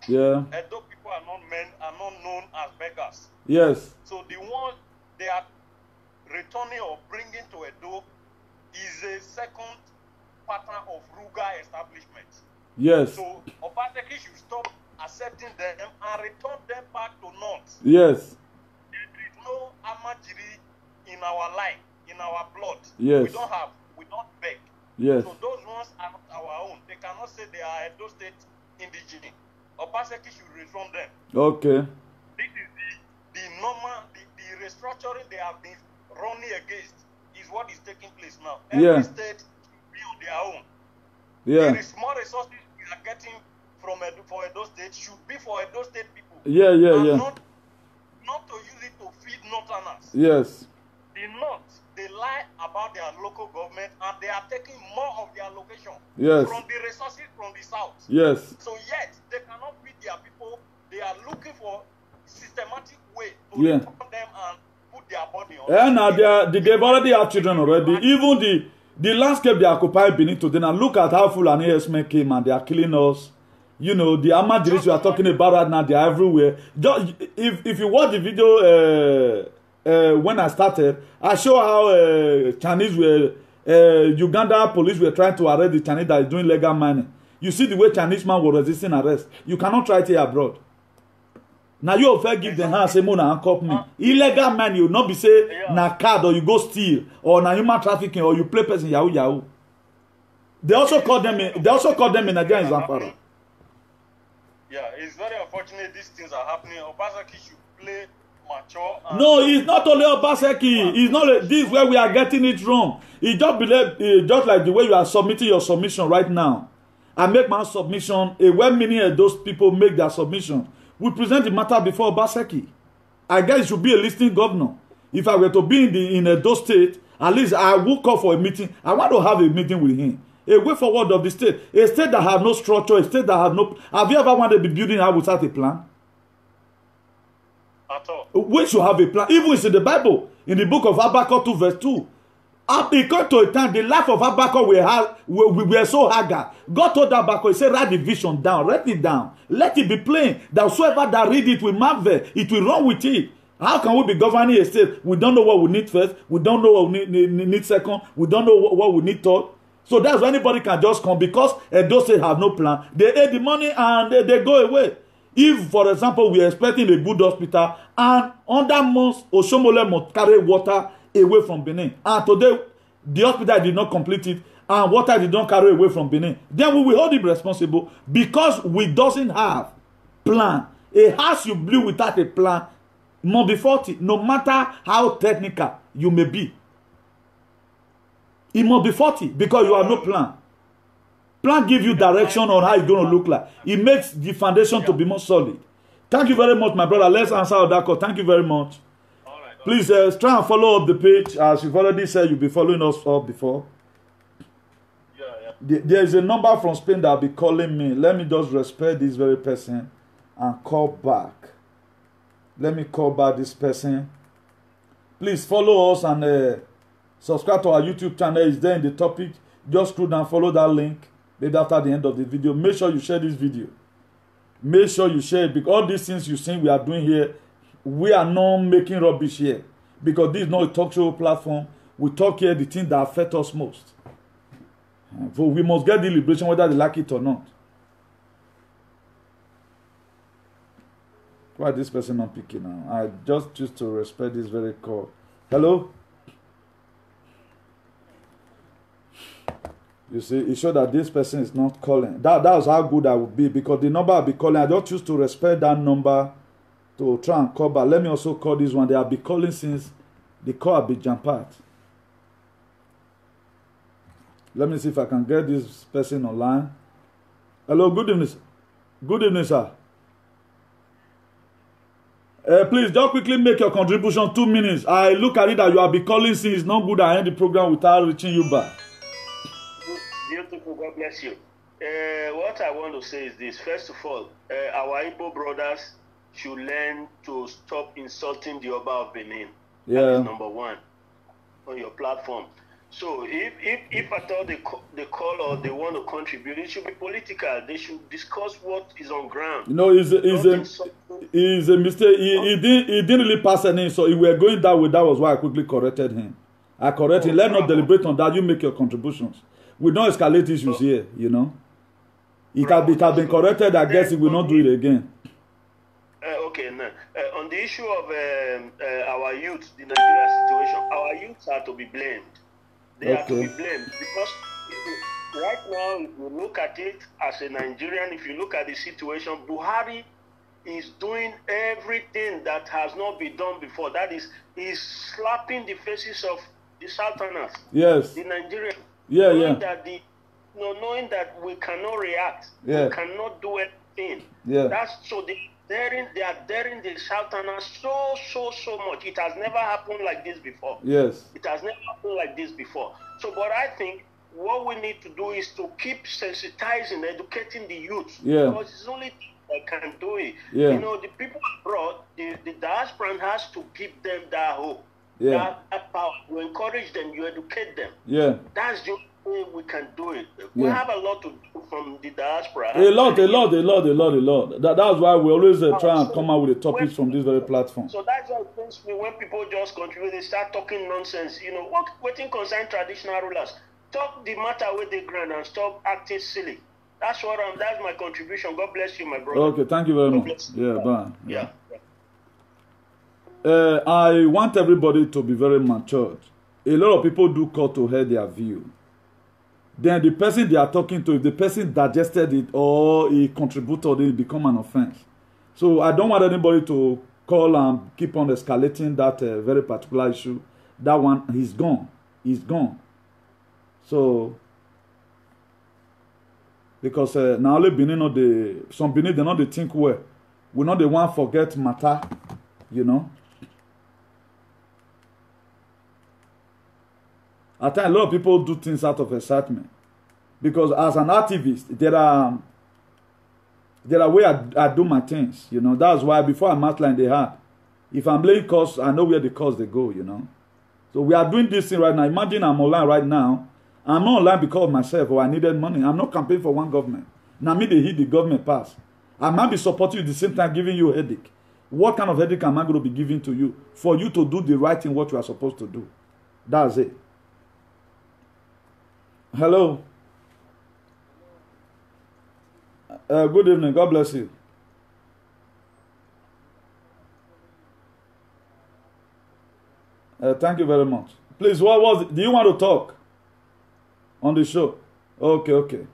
Yeah. Edo people are not known as beggars. Yes. So the one they are returning or bringing to Edo is a second pattern of Ruga establishment. Yes. So Obaseki should stop accepting them and return them back to North. Yes. There is no Amajiri in our life, in our blood. Yes. We don't beg. Yes. So those ones are not our own. They cannot say they are Edo State indigenous. Obaseki should return them. Okay. This is the normal, the restructuring they have been running against is what is taking place now. Every state should be on their own. Yeah. The small resources we are getting from Edo State should be for Edo State people. Yeah. Not to use it to feed Northerners. Yes. The North, they lie about their local government and they are taking more of their allocation from the resources from the South. Yes. So yet, they cannot feed their people. They are looking for systematic way to return them and put their body on. And now they've already have children already. Even the landscape they occupy beneath today. Now look at how Fulani herdsmen came and they are killing us. You know, the Amajiris we are talking about right now, they are everywhere. Just, if you watch the video when I started, I show how Chinese Uganda police were trying to arrest the Chinese that is doing legal mining. You see the way Chinese man was resisting arrest. You cannot try it here abroad. Now you offer give them hand say Mona and cop me. Illegal man, you not be say na card or you go steal or na human trafficking or you play person yahoo. They also call them in Nigeria in Zamfara. Yeah, it's very unfortunate these things are happening. Obaseki should play mature. No, it's not only Obaseki. It's not this where we are getting it wrong. It just like the way you are submitting your submission right now. I make my submission. When many of those people make their submission, we present the matter before Obaseki. I guess it should be a listening governor. If I were to be in Edo State, at least I will call for a meeting. I want to have a meeting with him. A way forward of the state. A state that have no structure, a state that have no... Have you ever wanted to be building out without a plan? At all. We should have a plan. Even it's in the Bible, in the book of Habakkuk 2 verse 2. It got to a time, the life of Habakkuk we were so haggard. God told Habakkuk, he said, write the vision down, write it down. Let it be plain. That whoever that read it will marvel. It will run with it. How can we be governing a state? We don't know what we need first. We don't know what we need second. We don't know what we need third. So that's why anybody can just come because those states have no plan. They take the money and they go away. If, for example, we are expecting a good hospital and under months, Oshomole must carry water away from Benin. And today, the hospital did not complete it and water did not carry away from Benin. Then we will hold him responsible because we doesn't have plan. A house you build without a plan must be faulty, no matter how technical you may be. It must be faulty because you have no plan. Plan gives you direction on how it's going to look like. It makes the foundation to be more solid. Thank you very much, my brother. Let's answer that call. Thank you very much. Please try and follow up the page. As you've already said, you'll be following us up before. There is a number from Spain that will be calling me. Let me just respect this very person and call back. Let me call back this person. Please follow us and subscribe to our YouTube channel. It's there in the topic. Just scroll down, follow that link. Maybe after the end of the video. Make sure you share this video. Make sure you share it because all these things you see we are doing here, we are not making rubbish here. Because this is not a talk show platform. We talk here the things that affect us most. So we must get the liberation whether they like it or not. Why this person not picking now? I just choose to respect this very call. Hello? You see, it shows that this person is not calling. That was how good I would be because the number I'll be calling, I just choose to respect that number to try and call back. Let me also call this one. They have been calling since the call have been jam-packed. Let me see if I can get this person online. Hello, good evening. Good evening, sir. Please, just quickly make your contribution 2 minutes. I look at it that you have been calling since it's not good I end the program without reaching you back. Beautiful, God bless you. What I want to say is this. First of all, our Igbo brothers should learn to stop insulting the Oba of Benin. Yeah. That is number one on your platform. So if at all they call or they want to contribute, it should be political. They should discuss what is on ground. You know, it's a mistake. He didn't really pass a name, so if we were going that way, that was why I quickly corrected him. I corrected him. Let's not deliberate on that. You make your contributions. We don't escalate issues here, you know. It has been corrected. I guess it will not do it again. Okay, now on the issue of our youth, the Nigeria situation, our youths are to be blamed. They are to be blamed because right now, if you look at it as a Nigerian, if you look at the situation, Buhari is doing everything that has not been done before. That is, he's slapping the faces of the Sultanate. Yes. The Nigerian. Yeah, knowing that knowing that we cannot react. Yeah. We cannot do anything. Yeah. That's so they are daring the Sultanate so much. It has never happened like this before. Yes. It has never happened like this before. So, but I think what we need to do is to keep sensitizing, educating the youth. Yeah. Because it's only that can do it. Yeah. You know, the people abroad, the diaspora has to give them that hope. Yeah. That power. You encourage them, you educate them. Yeah. That's the way we can do it. We have a lot to do from the diaspora. A lot. That's why we always try and come out with the topics from this very platform. So that's why it pains me when people just contribute, they start talking nonsense. You know, what thing concern traditional rulers? Talk the matter with the ground and stop acting silly. That's my contribution. God bless you, my brother. Okay, thank you very much. Yeah, bye. Yeah. I want everybody to be very matured. A lot of people do call to hear their view. Then the person they are talking to, if the person digested it or he contributed, it become an offense. So I don't want anybody to call and keep on escalating that very particular issue. That one, he's gone. He's gone. So, because now only Benin, some Benin, they know they think well. We know they want forget matter, you know. At times, a lot of people do things out of excitement. Because as an activist, there are ways I do my things, you know. That's why before I'm outlining the heart, if I'm laying course, I know where the course they go, you know. So we are doing this thing right now. Imagine I'm online right now. I'm not online because of myself or I needed money. I'm not campaigning for one government. Now me they hit the government pass. I might be supporting you at the same time giving you a headache. What kind of headache am I going to be giving to you for you to do the right thing, what you are supposed to do? That's it. Hello. Good evening. God bless you. Thank you very much. Please, what was it? Do you want to talk on the show? Okay.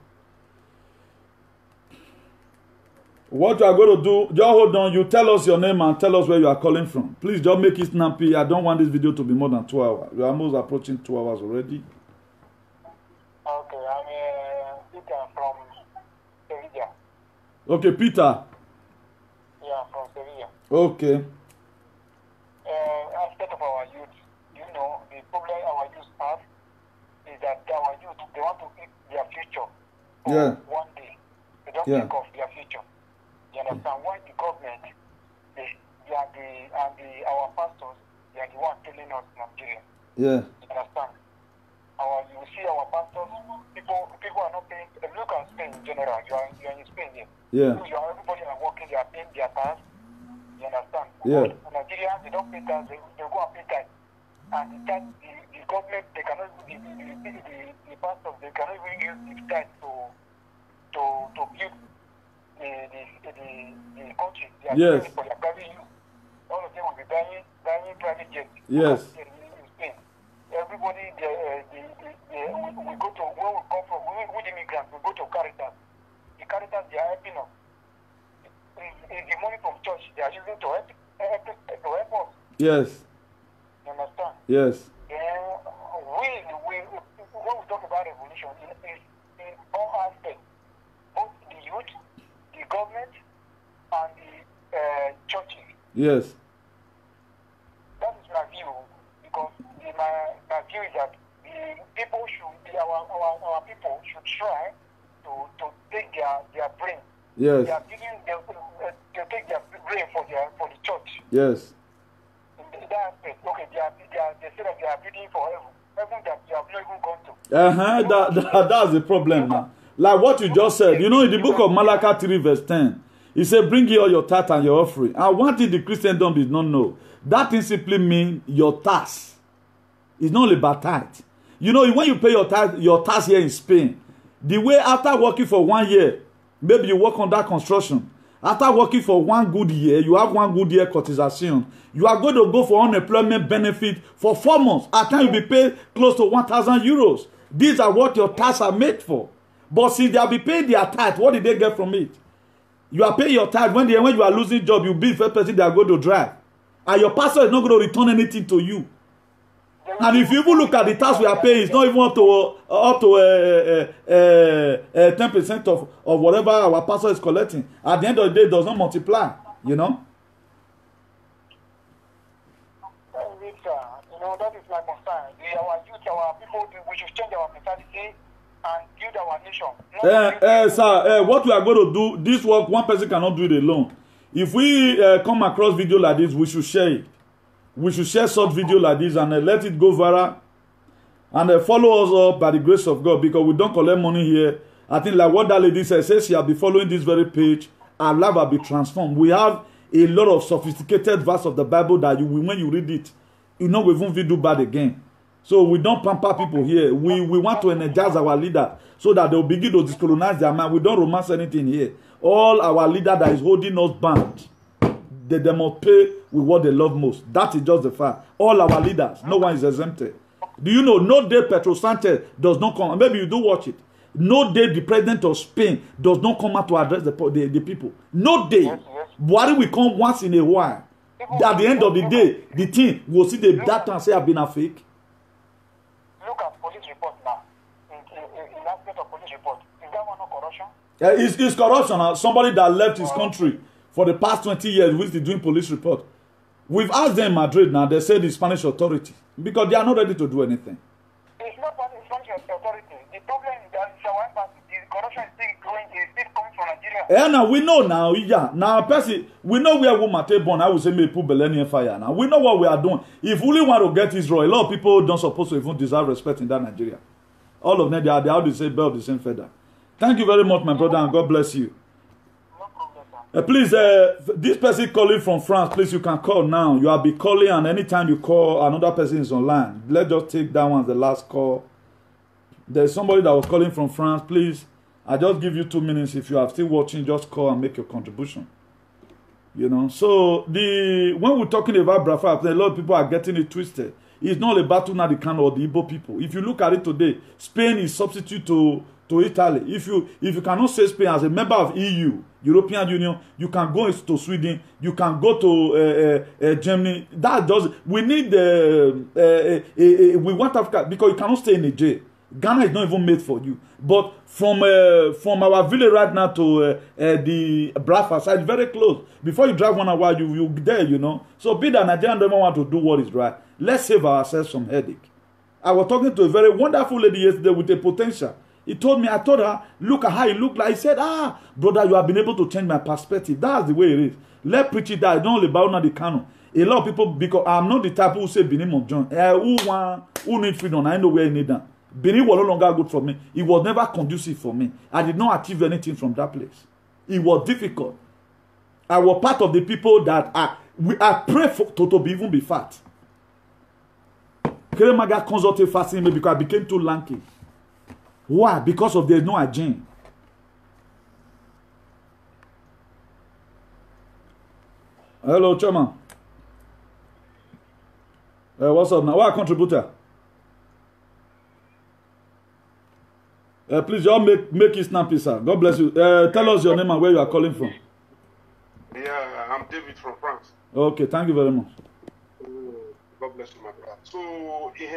What you are going to do, just hold on. You tell us your name and tell us where you are calling from. Please, just make it snappy. I don't want this video to be more than 2 hours. We are almost approaching 2 hours already. Okay, I'm Peter from Sevilla. Okay, Peter. Yeah, from Sevilla. Okay. Aspect of our youth, you know, the problem our youth have is that our youth, they want to eat their future for one day. They don't think of their future. You understand? Why the government, our pastors, they are the ones telling us in Nigeria. Yeah. You understand? You see our pastors, people are not paying. Look at Spain in general. You are in Spain here. Yeah. Everybody are working. They are paying their tax. You understand? Yeah. In Nigeria, they don't pay tax. They go and pay tax. And the government, they cannot. The pastors, they cannot even use the tax to build the country. They are yes. For their private use. All of them will be buying private jets. Yes. In Spain. Everybody, we go to where we come from. We immigrants, we go to Caritas. The Caritas, they are helping us. the money from church they are using to help us. Yes. You understand? Yes. When we talk about revolution, in all aspects, both the youth, the government, and the churches. Yes. That is my view, because my view is that the people should, our people should try to take their brain. Yes. They are giving they take their brain for the church. Yes. In that aspect, okay, they say that they are building for heaven that they have not even gone to. That's the problem now. Like what you just said, you know, in the book of Malachi 3 verse 10, he said, bring here your tithe and your offering. And one thing the Christendom did not know, that thing simply means your tax. It's not only about tithe. You know, when you pay your tax here in Spain, the way after working for 1 year, maybe you work on that construction. After working for 1 good year, you have 1 good year cotisation. You are going to go for unemployment benefit for 4 months. At times you'll be paid close to 1,000 euros. These are what your tax are made for. But since they'll be paying their tithe, what did they get from it? You are paying your tithe. When you are losing job, you'll be the first person they are going to drive. And your pastor is not going to return anything to you. And if you even look at the tax we are paying, it's not even up to 10% of whatever our pastor is collecting. At the end of the day, it does not multiply, you know. You know, that is my concern. Our youth, our people, we should change our mentality and build our nation. Sir, what we are going to do, this work, one person cannot do it alone. If we come across video like this, we should share it. We should share such video like this and let it go viral. And follow us up by the grace of God, because we don't collect money here. I think like what that lady says she will be following this very page. Our life will be transformed. We have a lot of sophisticated verse of the Bible that when you read it, you know we won't do bad again. So we don't pamper people here. We want to energize our leader so that they will begin to discolonize their mind. We don't romance anything here. All our leader that is holding us bound, they must pay with what they love most. That is just the fact. All our leaders, no one is exempted. Do you know, no day Pedro Sanchez does not come. Maybe you do watch it. No day the president of Spain does not come out to address the people. No day. Buhari will come once in a while. At the end of the day, the thing will see the data and say I've been a fake. Look at police report now. In aspect of police report, is that one not corruption? It's corruption. Somebody that left his country for the past 20 years, which is doing police report. We've asked them in Madrid now, they said the Spanish authority, because they are not ready to do anything. It's not Spanish authority. The problem is that the corruption is still growing, it's still coming from Nigeria. Yeah, now we know now, Now, person, we know where we might born. I would say maybe put Belenian fire now. We know what we are doing. If we really want to get Israel, a lot of people don't supposed to even deserve respect in that Nigeria. All of them, they are all the same bell, the same feather. Thank you very much, my brother, and God bless you. Please, this person calling from France, please, you can call now. You will be calling, and anytime you call, another person is online. Let's just take that one as the last call. There's somebody that was calling from France. Please, I just give you 2 minutes. If you are still watching, just call and make your contribution. You know, so when we're talking about Biafra, a lot of people are getting it twisted. It's not about Nnamdi or the Igbo people. If you look at it today, Spain is substitute to Italy. If you cannot say Spain as a member of EU, European Union, you can go to Sweden, you can go to Germany. That does. We need we want Africa, because you cannot stay in Niger. Ghana is not even made for you. But from our village right now to the Biafra side, very close. Before you drive 1 hour, you there, you know. So be that Nigerian don't want to do what is right. Let's save ourselves some headache. I was talking to a very wonderful lady yesterday with a potential. I told her, look at how you look like. He said, brother, you have been able to change my perspective. That's the way it is. Let preach it that. Don't only bow on the canon. A lot of people, because I'm not the type who say Benin of John. Who need freedom? I know where you need that. Benin was no longer good for me. It was never conducive for me. I did not achieve anything from that place. It was difficult. I was part of the people that I pray to even be fat. Keremaga consulted fasting me because I became too lanky. Why? Because of there's no hygiene. Hello, Chairman. What's up now? What a contributor? Please, y'all make it snappy, sir. God bless you. Tell us your name and where you are calling from. I'm David from France. Okay, thank you very much. God bless you, my brother. So, you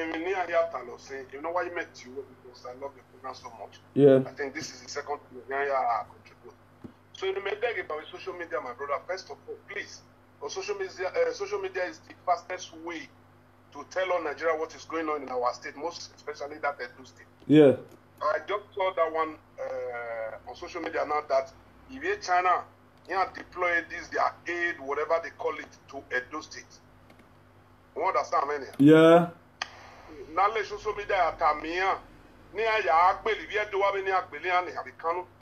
know why I met you? Because I love your program so much. Yeah. I think this is the second thing I contribute. So, you may beg about social media, my brother. First of all, please, on social media is the fastest way to tell all Nigeria what is going on in our state, most especially that Edo state. Yeah. I just saw that one on social media now that if China deploy this, their aid, whatever they call it, to Edo state. You understand, man? Yeah. Now let social media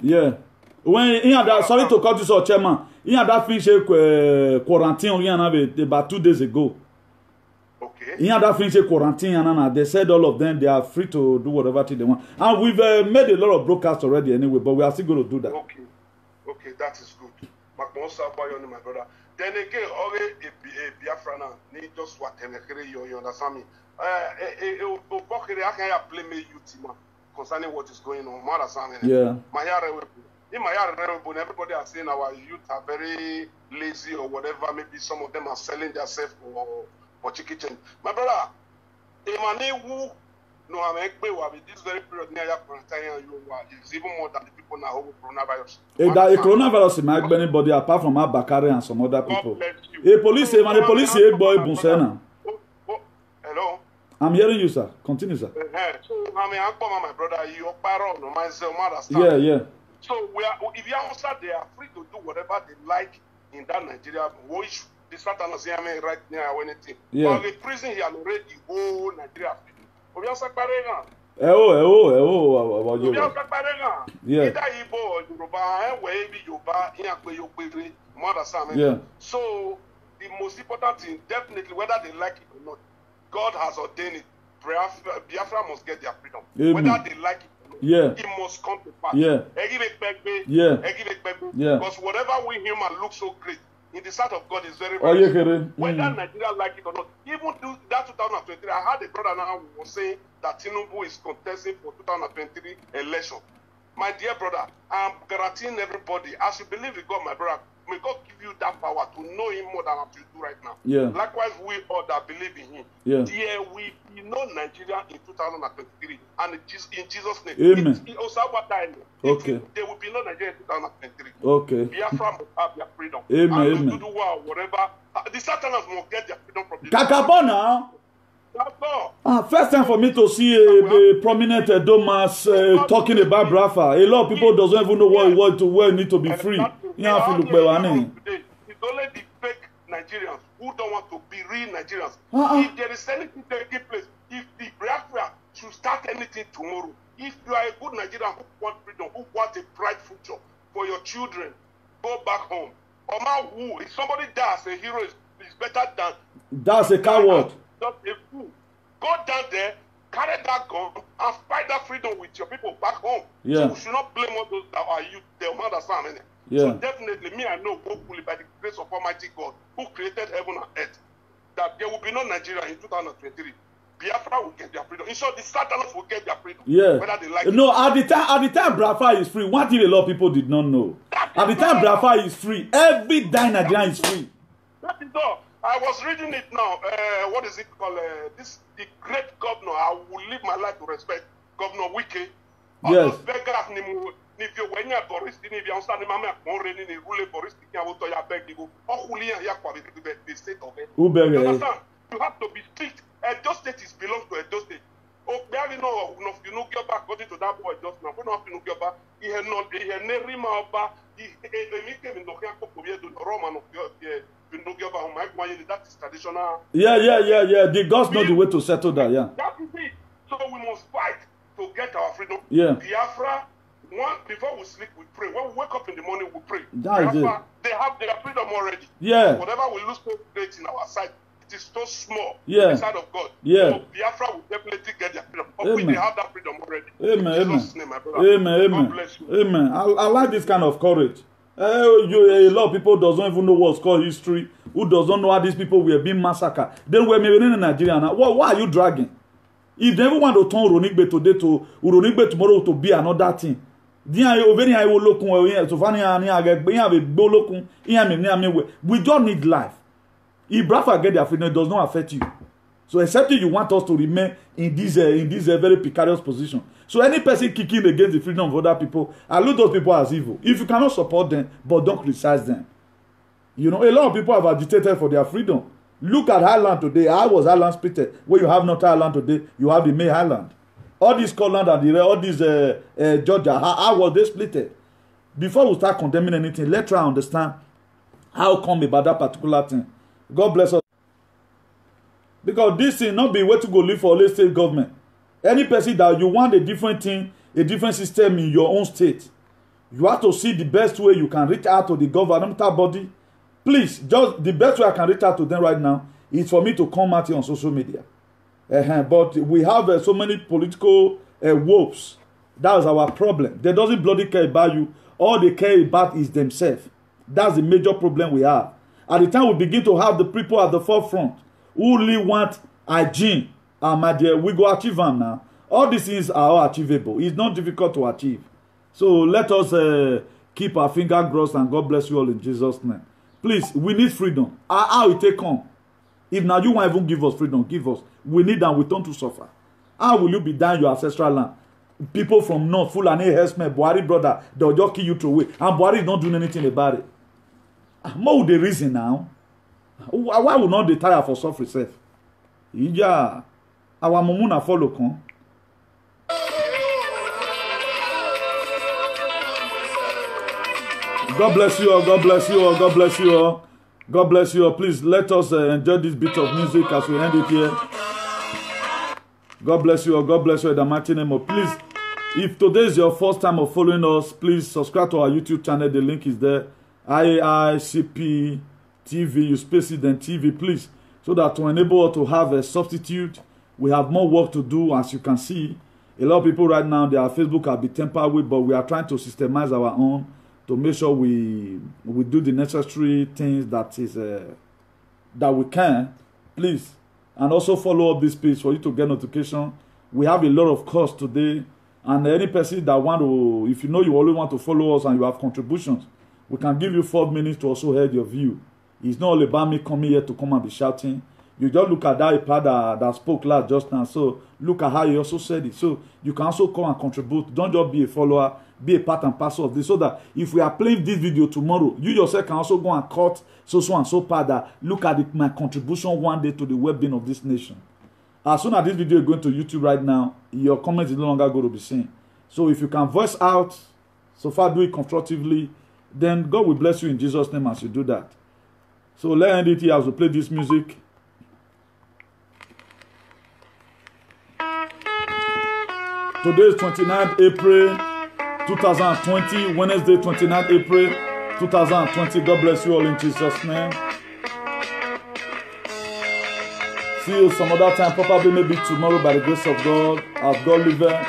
yeah. When he had that, sorry to cut you short, Chairman. He had that finished quarantine about 2 days ago. Okay. He had that finished quarantine and they said all of them they are free to do whatever they want. And we've made a lot of broadcasts already anyway, but we are still going to do that. Okay. Okay, that is good. My brother. Then again, already a Biafra now need just what you understand me. I can blame you concerning what is going on. Yeah. Everybody are saying our youth are very lazy or whatever. Maybe some of them are selling themselves for chicken change. My brother, no, I'm this very period near is even more than the people now who coronavirus. A coronavirus is anybody apart from Abakari and some other people. A police, boy, Bunsena. Hello. I'm hearing you, sir. Continue, sir. So, my brother, you are myself, yeah. So if you are they are free to do whatever they like in that Nigeria, which the Satan is right now or anything. Yeah. But the prison here already whole Nigeria. Yeah. Yeah. So the most important thing, definitely, whether they like it or not, God has ordained it. Biafra must get their freedom. Amen. Whether they like it or not, yeah, it must come to pass. Yeah. Yeah. Yeah. Because whatever we human look so great, in the sight of God is very whether Nigeria like it or not. Even do that 2023, I had a brother now who was saying that Tinubu is contesting for 2023 election. My dear brother, I'm guaranteeing everybody, as you believe in God, my brother, may God give you that power to know him more than what you do right now. Yeah. Likewise, we all that believe in him. Yeah. Dear, we know Nigeria in 2023, and in Jesus' name. Amen. Okay. There will be no Nigeria in 2023. Okay. Biafra must have their freedom. Amen. And to do whatever. The Satanás must get their freedom from the Kakabona. First time for me to see a prominent Domas talking about Brafa. A lot of people doesn't even know where need to be free. It's only the fake Nigerians who don't want to be real Nigerians. If there is anything taking place, if the Biafra should start anything tomorrow, if you are a good Nigerian who want freedom, who want a bright future for your children, go back home. Oma who, if somebody dies, a hero is better than... That's a coward. Just a fool. Go down there, carry that gun, and fight that freedom with your people back home. Yeah. So we should not blame all those that are you. They don't understand. Yeah. So definitely, me, I know hopefully by the grace of Almighty God, who created heaven and earth, that there will be no Nigeria in 2023. Biafra will get their freedom. In short, the Satanás will get their freedom. Yeah. Whether they like no, at the time Biafra is free. One thing a lot of people did not know. At the time Biafra is free. Every dying Nigerian is free. That is all. I was reading it now. What is it called? The great governor. I will live my life to respect Governor Wike. Yes. If you when you Boris, if you understand the mama, already the rule Boris, you have to beg you. The state of it. You understand? You have to be strict. Edo State is belongs to Edo State. Oh, there you know, you know, get back according to that boy just now. We don't have to get back. He had not, he had never remember. He came in the Roman of that is traditional. Yeah. The gods know the way to settle that, yeah. That is it. So we must fight to get our freedom. Yeah. Biafra, before we sleep, we pray. When we wake up in the morning, we pray. That is it. They have their freedom already. Yeah. Whatever we lose so great in our sight, it is so small. Yeah. In the sight of God. Yeah. So Biafra will definitely get their freedom. Hopefully they have that freedom already. Amen. In Jesus' name, my brother. Amen. God bless you. Amen. I like this kind of courage. A lot of people doesn't even know what's called history, who doesn't know how these people were being massacred. Then we're maybe in Nigeria now. Why are you dragging? If they ever want to turn Uronigbe today to Uronigbe tomorrow to be another thing, We don't need life. If Biafra get their freedom, it does not affect you. So except you want us to remain in this very precarious position. So any person kicking against the freedom of other people, I look those people as evil. If you cannot support them, but don't criticize them. You know, a lot of people have agitated for their freedom. Look at Highland today. How was Highland split? Where you have not Highland today, you have the May Highland. All this Scotland and all this Georgia, how was they split? Before we start condemning anything, let's try and understand how come about that particular thing. God bless us. Because this thing not be way to go live for all state government. Any person that you want a different thing, a different system in your own state, you have to see the best way you can reach out to the governmental body. Please, just the best way I can reach out to them right now is for me to come out here on social media. But we have so many political wolves. That is our problem. They doesn't bloody care about you. All they care about is themselves. That's the major problem we have. At the time we begin to have the people at the forefront who really want hygiene, my dear, we go achieve them now. All these things are all achievable. It's not difficult to achieve. So let us keep our finger crossed, and God bless you all in Jesus' name. Please, we need freedom. How it take on? If now you won't even give us freedom, give us. We need and we don't to suffer. How will you be down your ancestral land? People from North, Fulani, Hesme, Buhari brother, they'll just kill you through away. And Buhari is not doing anything about it. More the reason now. Why would not they tire for suffering self? Yeah. Our mumuna follow con. God bless you all. God bless you all. God bless you all. God bless you all. Please let us enjoy this bit of music as we end it here. God bless you all. God bless you in the mighty name of. Please, if today is your first time of following us, please subscribe to our YouTube channel. The link is there. IAICP TV. You space it then TV, please, so that to enable us to have a substitute. We have more work to do, as you can see. A lot of people right now, their Facebook have been tampered with, but we are trying to systemize our own to make sure we do the necessary things that is that we can, please. And also follow up this page for you to get notification. We have a lot of costs today, and any person that want to, if you know you always want to follow us and you have contributions, we can give you 4 minutes to also hear your view. It's not all about me coming here to come and be shouting. You just look at that part that spoke last just now. So look at how he also said it. So you can also come and contribute. Don't just be a follower. Be a part and parcel of this. So that if we are playing this video tomorrow, you yourself can also go and cut so and so part that look at my contribution one day to the well-being of this nation. As soon as this video is going to YouTube right now, your comment is no longer going to be seen. So if you can voice out, so far do it constructively, then God will bless you in Jesus' name as you do that. So let's end it here as we play this music. Today is 29th April 2020, Wednesday 29th April 2020. God bless you all in Jesus' name. See you some other time, probably maybe tomorrow by the grace of God, as God liveth.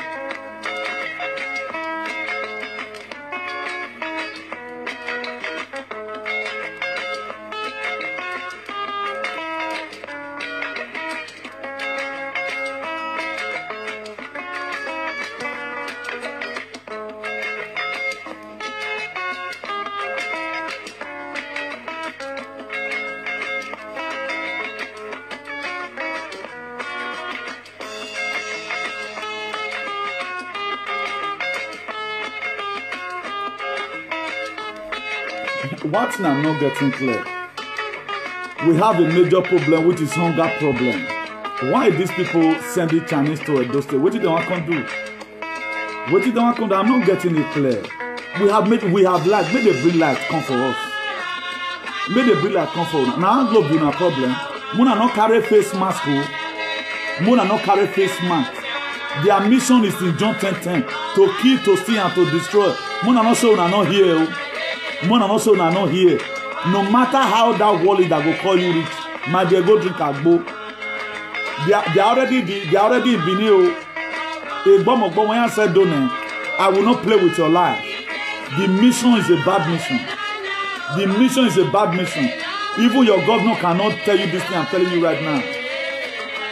One thing I'm not getting clear. We have a major problem, which is hunger problem. Why these people sending Chinese to Edo State? What did they want to do? What did they want to do? I'm not getting it clear. We have light. May they bring light come for us. May they bring light come for us. Now I'm not being a problem. Muna not carry face mask. Muna not carry face mask. Their mission is in John 10:10 to kill, to steal, and to destroy. Muna not say una not here. Mona also not here. No matter how that wall is that will call you rich, my dear, go drink agbo. They already in Benin. When I said don't, I will not play with your life. The mission is a bad mission. The mission is a bad mission. Even your governor cannot tell you this thing I'm telling you right now.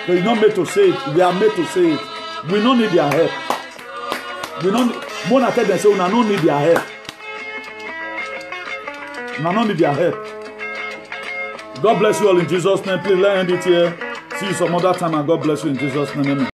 They're not made to say it. We are made to say it. We don't need their help. Mona tell them say una no need their help. Una no need their help. God bless you all in Jesus' name. Please let end it here. See you some other time and God bless you in Jesus' name. Amen.